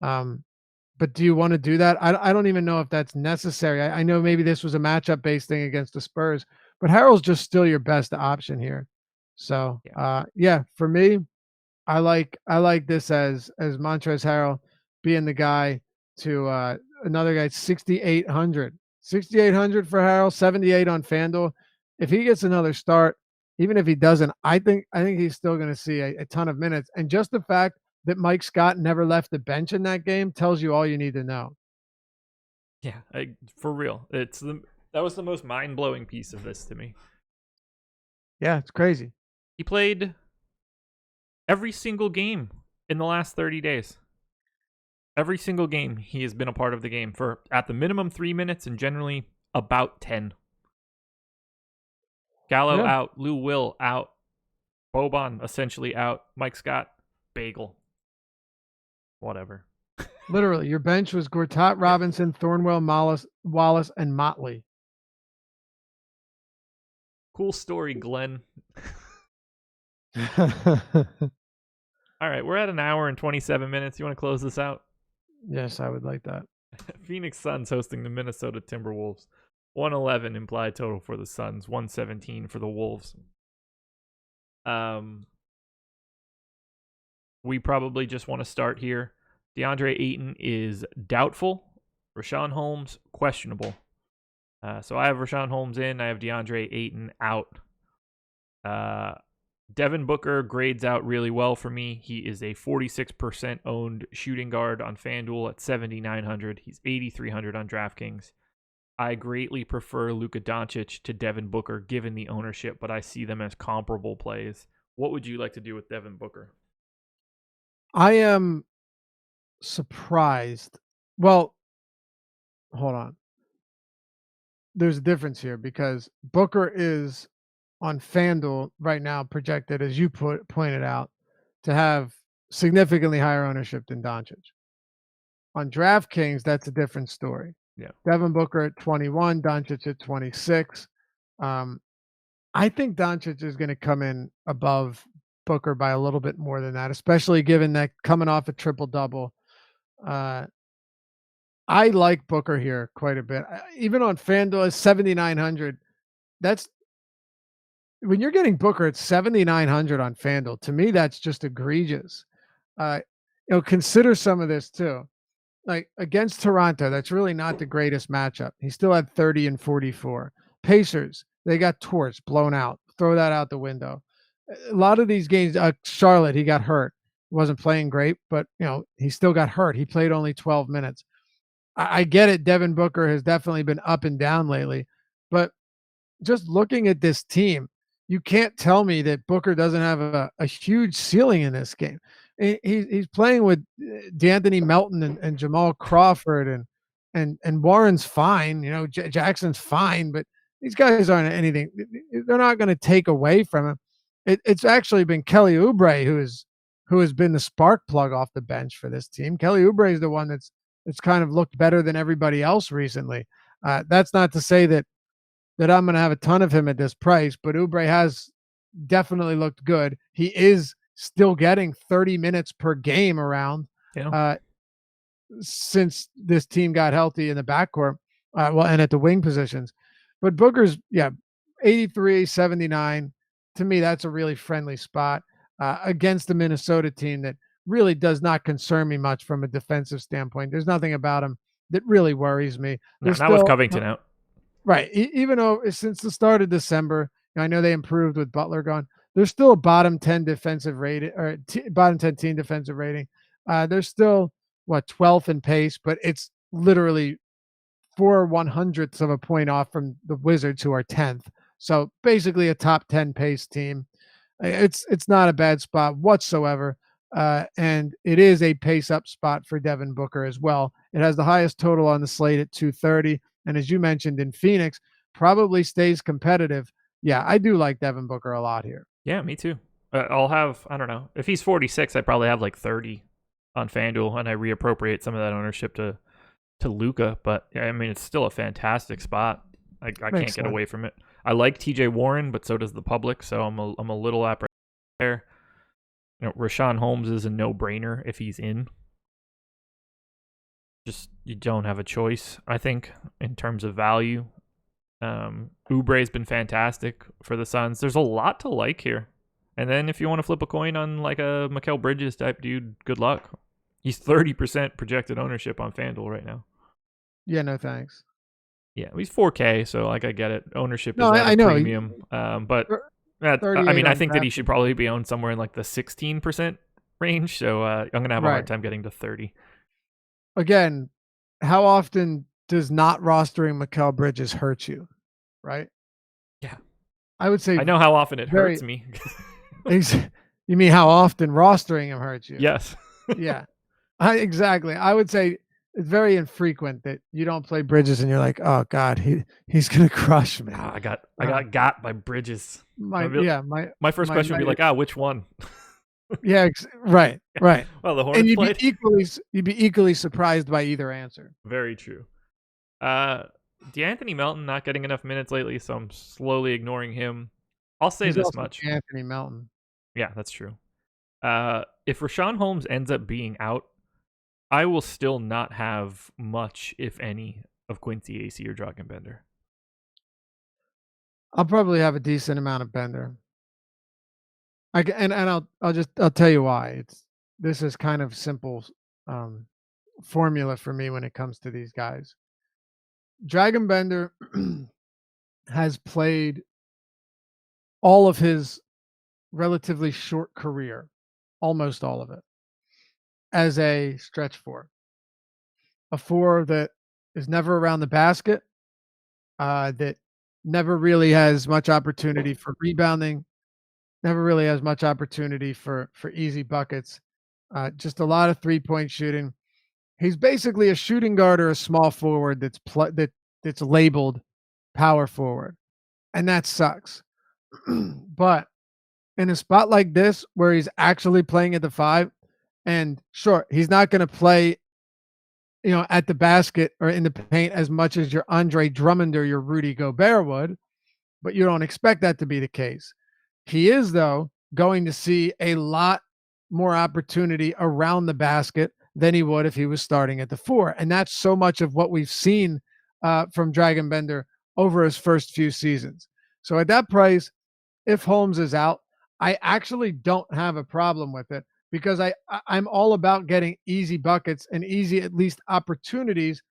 But do you want to do that? I don't even know if that's necessary. I know maybe this was a matchup based thing against the Spurs, but Harrell's just still your best option here. So yeah, for me, I like this as Montrezl Harrell being the guy to another guy 6,800. 6,800 for Harrell, 78 on FanDuel. If he gets another start, even if he doesn't, I think he's still going to see a ton of minutes. And just the fact that Mike Scott never left the bench in that game tells you all you need to know. Yeah, for real. That was the most mind-blowing piece of this to me. Yeah, it's crazy. He played every single game in the last 30 days. Every single game he has been a part of the game for at the minimum 3 minutes and generally about 10. Gallo out, Lou Will out, Boban essentially out, Mike Scott, bagel. Whatever. Literally, your bench was Gortat, Robinson, Thornwell, Wallace, and Motley. Cool story, Glenn. All right, we're at an hour and 27 minutes. You want to close this out? Yes, I would like that. Phoenix Suns hosting the Minnesota Timberwolves. 111 implied total for the Suns, 117 for the Wolves. We probably just want to start here. DeAndre Ayton is doubtful. Rashawn Holmes, questionable. So I have Rashawn Holmes in. I have DeAndre Ayton out. Devin Booker grades out really well for me. He is a 46% owned shooting guard on FanDuel at 7,900. He's 8,300 on DraftKings. I greatly prefer Luka Doncic to Devin Booker given the ownership, but I see them as comparable plays. What would you like to do with Devin Booker? I am surprised. Well, hold on. There's a difference here because Booker is on FanDuel right now projected, as you pointed out, to have significantly higher ownership than Doncic. On DraftKings, that's a different story. Yeah. Devin Booker at 21, Doncic at 26. I think Doncic is going to come in above Booker by a little bit more than that, especially given that coming off a triple-double. I like Booker here quite a bit. Even on FanDuel, at 7,900. That's when you're getting Booker at 7,900 on FanDuel. To me, that's just egregious. Consider some of this too. Like against Toronto, that's really not the greatest matchup. He still had 30 and 44. Pacers, they got torched, blown out. Throw that out the window. A lot of these games, Charlotte, he got hurt. Wasn't playing great, but he still got hurt. He played only 12 minutes. I get it. Devin Booker has definitely been up and down lately, but just looking at this team, you can't tell me that Booker doesn't have a huge ceiling in this game. He's playing with D'Anthony Melton and Jamal Crawford and Warren's fine. Jackson's fine, but these guys aren't anything. They're not going to take away from him. It's actually been Kelly Oubre who has been the spark plug off the bench for this team. Kelly Oubre is the one that's kind of looked better than everybody else recently. That's not to say that I'm going to have a ton of him at this price, but Oubre has definitely looked good. He is still getting 30 minutes per game around since this team got healthy in the backcourt, and at the wing positions. But Booker's, 83, 79. To me, that's a really friendly spot against the Minnesota team that really does not concern me much from a defensive standpoint. There's nothing about him that really worries me. Not with Covington out. Right. Even though since the start of December, I know they improved with Butler gone. They're still a bottom 10 defensive rating or bottom 10 team defensive rating. They're still, 12th in pace, but it's literally 4/100ths of a point off from the Wizards, who are 10th. So basically a top 10 pace team. It's not a bad spot whatsoever. And it is a pace up spot for Devin Booker as well. It has the highest total on the slate at 230. And as you mentioned, in Phoenix, probably stays competitive. Yeah, I do like Devin Booker a lot here. Yeah, me too. I'll have, I don't know, if he's 46, I probably have like 30 on FanDuel, and I reappropriate some of that ownership to Luka. But yeah, I mean, it's still a fantastic spot. I can't get away from it. I like TJ Warren, but so does the public, so I'm a little apprehensive there. Rashawn Holmes is a no-brainer if he's in. Just, you don't have a choice, I think, in terms of value. Oubre's been fantastic for the Suns. There's a lot to like here. And then if you want to flip a coin on like a Mikal Bridges type dude, good luck. He's 30% projected ownership on FanDuel right now. Yeah, no thanks. Yeah, he's 4K, so like I get it. Ownership is I know. Premium. But I mean, I think that he should probably be owned somewhere in like the 16% range. So I'm going to have a hard time getting to 30. Again, how often does not rostering Mikal Bridges hurt you? Right? Yeah. I would say I know how often it hurts me. You mean how often rostering him hurts you? Yes. Yeah. Exactly. I would say it's very infrequent that you don't play Bridges and you're like, oh God, he's gonna crush me. I got by Bridges. My first question would be like, which one? Yeah, right. Well, the Hornets played. You'd be equally surprised by either answer. Very true. DeAnthony Melton not getting enough minutes lately, so I'm slowly ignoring him. I'll say this much. Anthony Melton. Yeah, that's true. If Rashawn Holmes ends up being out, I will still not have much, if any, of Quincy AC or Dragan Bender. I'll probably have a decent amount of Bender. I'll tell you why. This is kind of simple formula for me when it comes to these guys. Dragan Bender has played all of his relatively short career, almost all of it, as a stretch four. A four that is never around the basket, that never really has much opportunity for rebounding, never really has much opportunity for easy buckets. Just a lot of three-point shooting. He's basically a shooting guard or a small forward that's labeled power forward, and that sucks. But in a spot like this, where he's actually playing at the 5, and sure, he's not going to play, at the basket or in the paint as much as your Andre Drummond or your Rudy Gobert would, but you don't expect that to be the case. He is, though, going to see a lot more opportunity around the basket than he would if he was starting at the 4. And that's so much of what we've seen from Dragan Bender over his first few seasons. So at that price, if Holmes is out, I actually don't have a problem with it, because I'm all about getting easy buckets and easy, at least, opportunities,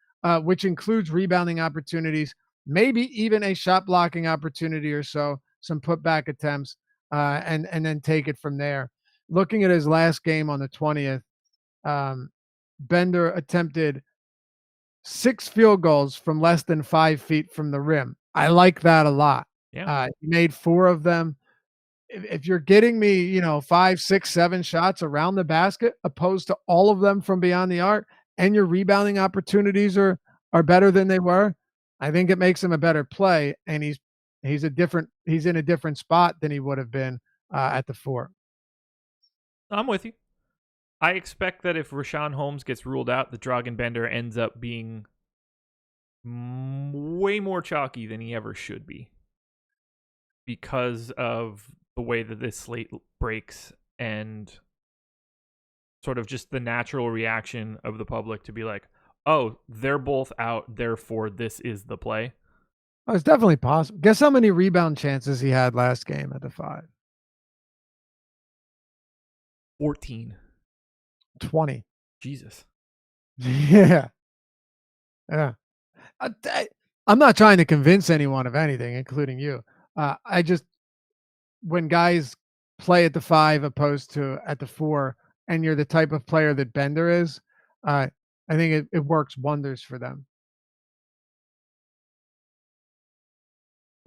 which includes rebounding opportunities, maybe even a shot blocking opportunity or so, some putback attempts, and then take it from there. Looking at his last game on the 20th, Bender attempted 6 field goals from less than 5 feet from the rim. I like that a lot. Yeah. He made 4 of them. If you're getting me, 5, 6, 7 shots around the basket, opposed to all of them from beyond the arc, and your rebounding opportunities are better than they were, I think it makes him a better play. And he's in a different spot than he would have been at the 4. I'm with you. I expect that if Rashawn Holmes gets ruled out, the Dragan Bender ends up being way more chalky than he ever should be, because of the way that this slate breaks and sort of just the natural reaction of the public to be like, oh, they're both out, therefore this is the play. Oh, it's definitely possible. Guess how many rebound chances he had last game at the 5? 14. 20. Jesus. Yeah. I'm not trying to convince anyone of anything, including you. When guys play at the 5 opposed to at the 4, and you're the type of player that Bender is, I think it works wonders for them.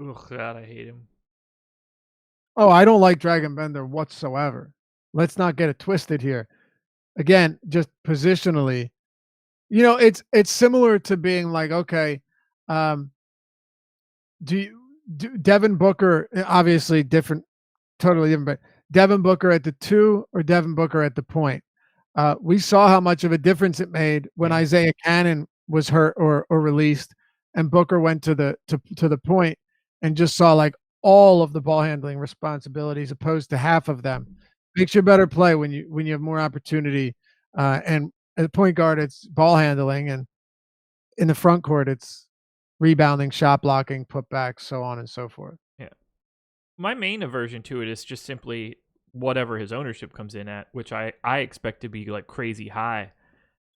Ugh, God, I hate him. Oh, I don't like Dragan Bender whatsoever. Let's not get it twisted here. Again, just positionally, it's similar to being like, okay, um, do Devin Booker, obviously different, totally different, but Devin Booker at the 2 or Devin Booker at the point? We saw how much of a difference it made when Yeah. Isaiah Cannon was hurt or released, and Booker went to the point and just saw like all of the ball handling responsibilities opposed to half of them. Makes you a better play when you have more opportunity. And at the point guard, it's ball handling, and in the front court, it's rebounding, shot blocking, putbacks, so on and so forth. Yeah. My main aversion to it is just simply whatever his ownership comes in at, which I expect to be like crazy high.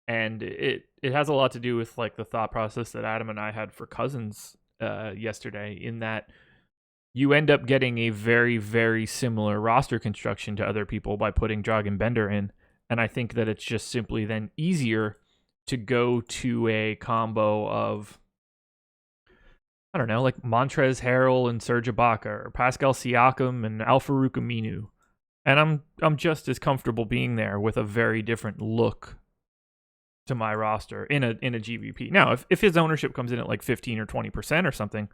And it has a lot to do with like the thought process that Adam and I had for Cousins yesterday, in that you end up getting a very, very similar roster construction to other people by putting Dragan Bender in. And I think that it's just simply then easier to go to a combo of, I don't know, like Montrezl Harrell and Serge Ibaka, or Pascal Siakam and Al-Farouq Aminu. And I'm just as comfortable being there with a very different look to my roster in a GVP. Now, if his ownership comes in at like 15 or 20% or something,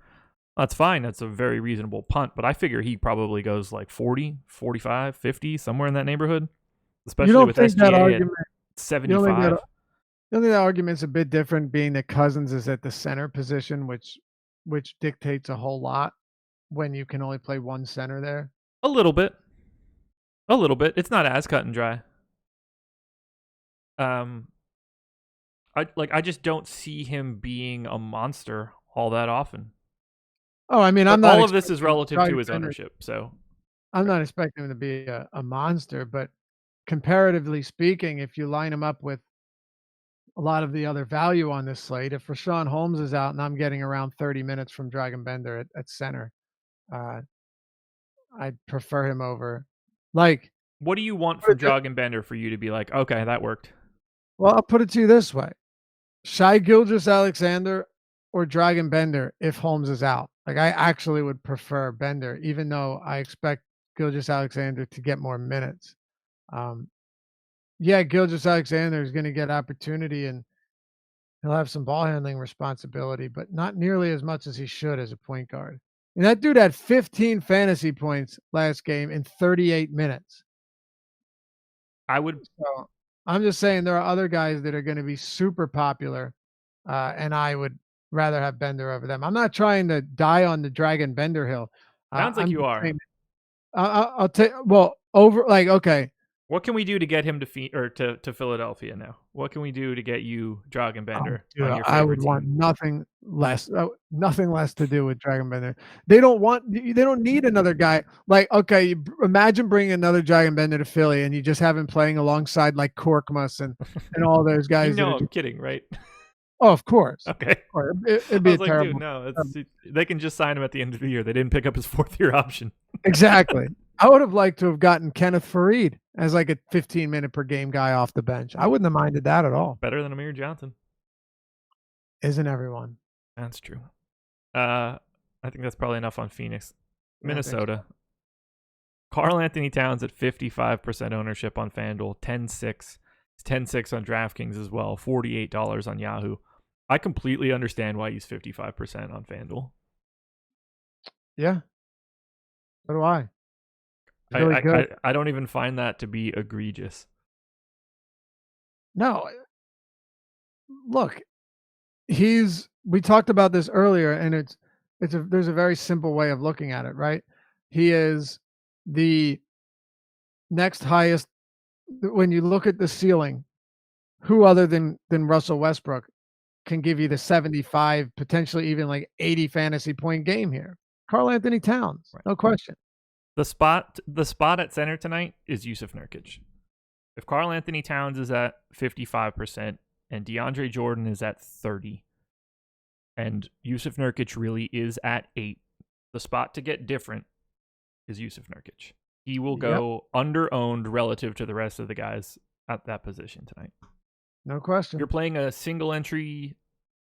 that's fine. That's a very reasonable punt. But I figure he probably goes like 40, 45, 50, somewhere in that neighborhood, especially with SGA at 75. You don't think that argument's a bit different, being that Cousins is at the center position, which dictates a whole lot when you can only play one center there? A little bit. It's not as cut and dry. I just don't see him being a monster all that often. Oh, I mean, But I'm not. All of this is relative to his Bender. ownership. So I'm not expecting him to be a monster, but comparatively speaking, if you line him up with a lot of the other value on this slate, if Rashawn Holmes is out and I'm getting around 30 minutes from Dragan Bender at center, uh, I'd prefer him over. Like, what do you want from Dragan Bender for you to be like, okay, that worked? well, I'll put it to you this way: Shai Gilgeous-Alexander or Dragan Bender if Holmes is out. Like, I actually would prefer Bender, even though I expect Gilgeous-Alexander to get more minutes. Yeah, Gilgeous-Alexander is going to get opportunity and he'll have some ball handling responsibility, but not nearly as much as he should as a point guard. And that dude had 15 fantasy points last game in 38 minutes. So I'm just saying there are other guys that are going to be super popular, and I would rather have Bender over them. I'm not trying to die on the Dragan Bender hill. Sounds like you are. I'll take, well, over, like, okay. What can we do to get him to Philadelphia now? What can we do to get you Dragan Bender on your favorite I would team? want nothing less to do with Dragan Bender. They don't need another guy. Like, okay, imagine bringing another Dragan Bender to Philly and you just have him playing alongside like Korkmaz and all those guys. I'm kidding, right? Oh, of course. Okay. Of course. It'd be terrible. Dude, no, they can just sign him at the end of the year. They didn't pick up his 4th-year option. Exactly. I would have liked to have gotten Kenneth Faried as like a 15-minute per game guy off the bench. I wouldn't have minded that at all. Better than Amir Johnson. Isn't everyone? That's true. I think that's probably enough on Phoenix. Minnesota. Karl Anthony Towns at 55% ownership on FanDuel, 10-6. It's 10-6 on DraftKings as well, $48 on Yahoo. I completely understand why he's 55% on FanDuel. Yeah. So do I. I don't even find that to be egregious. No. Look, we talked about this earlier, and there's a very simple way of looking at it, right? He is the next highest. When you look at the ceiling, who other than Russell Westbrook can give you the 75, potentially even like 80 fantasy point game here? Karl Anthony Towns, right. No question. The spot at center tonight is Yusuf Nurkic. If Karl Anthony Towns is at 55% and DeAndre Jordan is at 30%, and Yusuf Nurkic really is at 8%, the spot to get different is Yusuf Nurkic. He will go under-owned relative to the rest of the guys at that position tonight. No question. You're playing a single-entry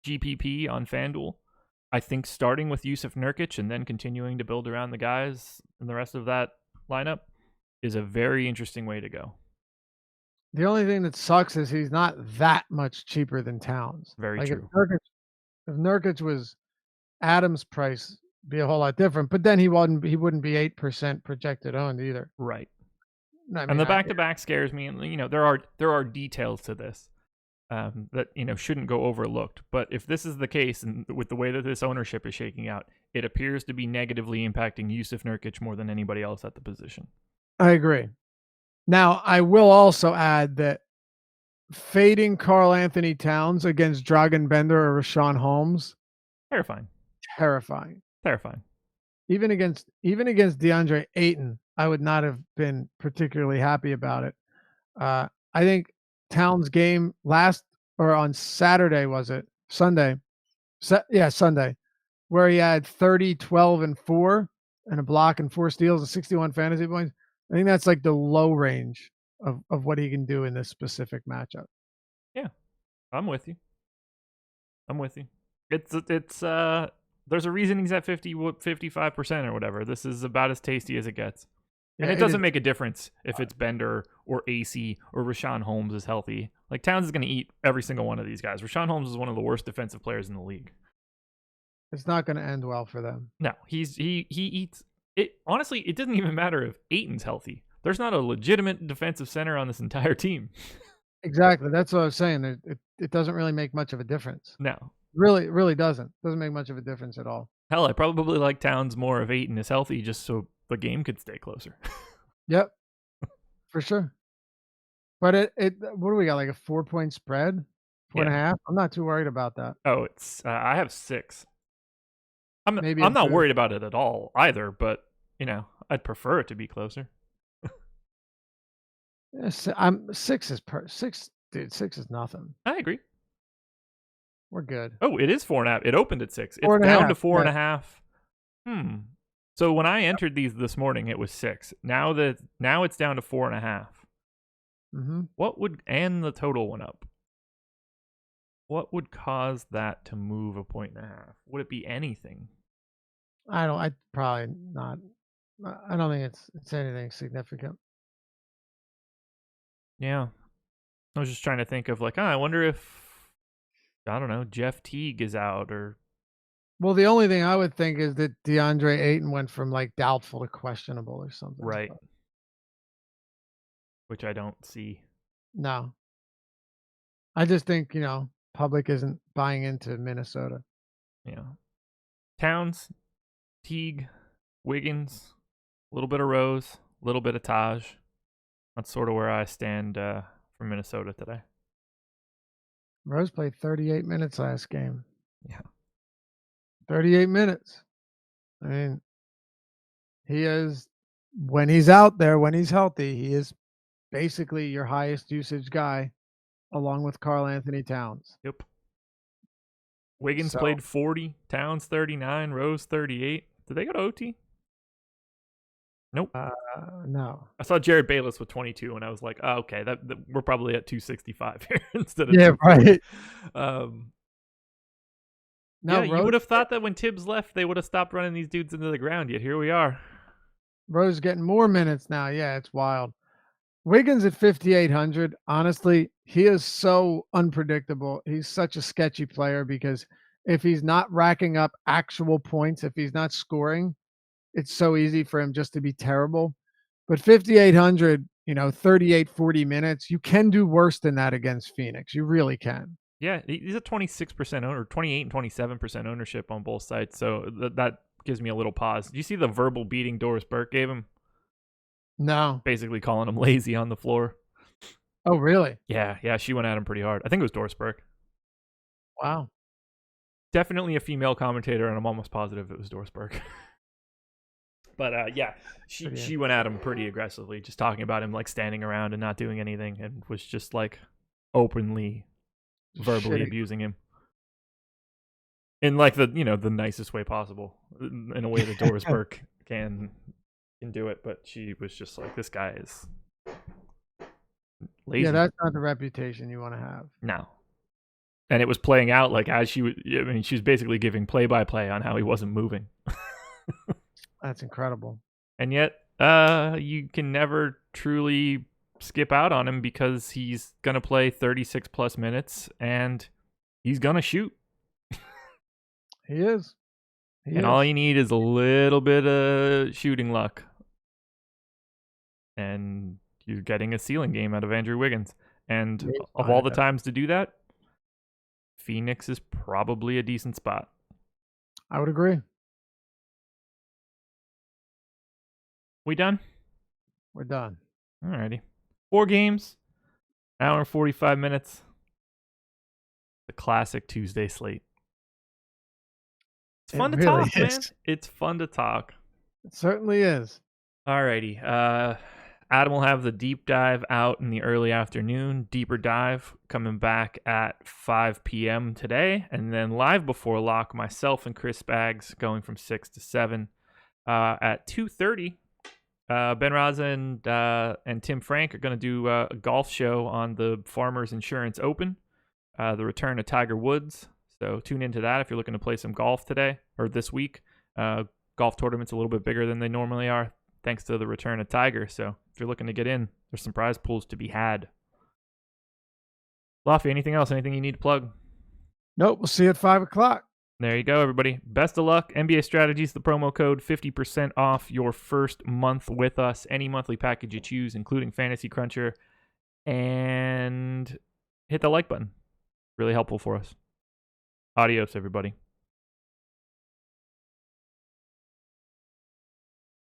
GPP on FanDuel. I think starting with Yusuf Nurkic and then continuing to build around the guys and the rest of that lineup is a very interesting way to go. The only thing that sucks is he's not that much cheaper than Towns. Very true. If Nurkic was Adams' price, it'd be a whole lot different. But then he wouldn't be 8% projected owned either. Right. I mean, and the back-to-back scares me. And there are details to this that shouldn't go overlooked. But if this is the case, and with the way that this ownership is shaking out, it appears to be negatively impacting Yusuf Nurkic more than anybody else at the position. I agree. Now, I will also add that fading Karl Anthony Towns against Dragan Bender or Rashawn Holmes, terrifying. Even against DeAndre Ayton, I would not have been particularly happy about it. I think Towns' game on Saturday, was it? Sunday. Sunday, where he had 30, 12, and 4, and a block and 4 steals and 61 fantasy points. I think that's like the low range of what he can do in this specific matchup. Yeah, I'm with you. It's there's a reason he's at 55% or whatever. This is about as tasty as it gets. And it doesn't make a difference if it's Bender or AC or Rashawn Holmes is healthy. Like, Towns is going to eat every single one of these guys. Rashawn Holmes is one of the worst defensive players in the league. It's not going to end well for them. No, he eats it. Honestly, it doesn't even matter if Ayton's healthy. There's not a legitimate defensive center on this entire team. Exactly. That's what I was saying. It doesn't really make much of a difference. No. Really doesn't. Doesn't make much of a difference at all. Hell, I probably like Towns more if Ayton is healthy just so the game could stay closer. Yep. For sure. But what do we got? Like a 4-point spread? 4.5? I'm not too worried about that. Oh, it's I have 6. I'm not worried about it at all either, but I'd prefer it to be closer. I'm 6 is 6, dude. 6 is nothing. I agree. We're good. Oh, it is 4.5. It opened at 6. It's down to 4.5. So when I entered these this morning, it was 6. Now it's down to 4.5. And the total went up. What would cause that to move 1.5 points? Would it be anything? I'd probably not. I don't think it's anything significant. Yeah. I was just trying to think of I wonder if, I don't know, Jeff Teague is out or. Well, the only thing I would think is that DeAndre Ayton went from doubtful to questionable or something. Right. Which I don't see. No. I just think, public isn't buying into Minnesota. Yeah. Towns, Teague, Wiggins, a little bit of Rose, a little bit of Taj. That's sort of where I stand for Minnesota today. Rose played 38 minutes last game. Yeah. 38 minutes. I mean, he is, when he's out there, when he's healthy, he is basically your highest usage guy, along with Karl Anthony Towns. Yep. Wiggins played 40, Towns 39, Rose 38. Did they go to OT? Nope. No. I saw Jared Bayless with 22, and I was like, oh, okay, that we're probably at 265 here instead of right. No, you would have thought that when Tibbs left, they would have stopped running these dudes into the ground, yet here we are. Rose is getting more minutes now. Yeah, it's wild. Wiggins at 5,800. Honestly, he is so unpredictable. He's such a sketchy player because if he's not racking up actual points, if he's not scoring, it's so easy for him just to be terrible. But 5,800, 38, 40 minutes, you can do worse than that against Phoenix. You really can. Yeah, he's a 26% owner, 28 and 27% ownership on both sides. So that gives me a little pause. Do you see the verbal beating Doris Burke gave him? No. Basically calling him lazy on the floor. Oh, really? Yeah, she went at him pretty hard. I think it was Doris Burke. Wow. Definitely a female commentator, and I'm almost positive it was Doris Burke. But she went at him pretty aggressively, just talking about him standing around and not doing anything, and was just openly verbally abusing him in the nicest way possible, in a way that Doris Burke can can do it, but she was just like, this guy is lazy. Yeah, that's not the reputation you want to have. No. And it was playing out like as she was, I mean, she was basically giving play-by-play on how he wasn't moving. That's incredible. And yet, you can never truly skip out on him because he's going to play 36 plus minutes and he's going to shoot. He is. All you need is a little bit of shooting luck. And you're getting a ceiling game out of Andrew Wiggins. And of all the times to do that, Phoenix is probably a decent spot. I would agree. We done? We're done. Alrighty. 4 games, hour and 45 minutes. The classic Tuesday slate. It's fun to talk, man. It's fun to talk. It certainly is. Alrighty. Adam will have the deep dive out in the early afternoon. Deeper dive coming back at 5 p.m. today. And then live before lock, myself and Chris Spags going from 6 to 7. At 2:30, Ben Raza and Tim Frank are going to do a golf show on the Farmers Insurance Open, the return of Tiger Woods. So tune into that if you're looking to play some golf today or this week. Golf tournaments a little bit bigger than they normally are, thanks to the return of Tiger. So if you're looking to get in, there's some prize pools to be had. Lofty, anything else? Anything you need to plug? Nope. We'll see you at 5 o'clock. There you go, everybody. Best of luck. NBA Strategies, the promo code, 50% off your first month with us. Any monthly package you choose, including Fantasy Cruncher. And hit the like button. Really helpful for us. Adios, everybody.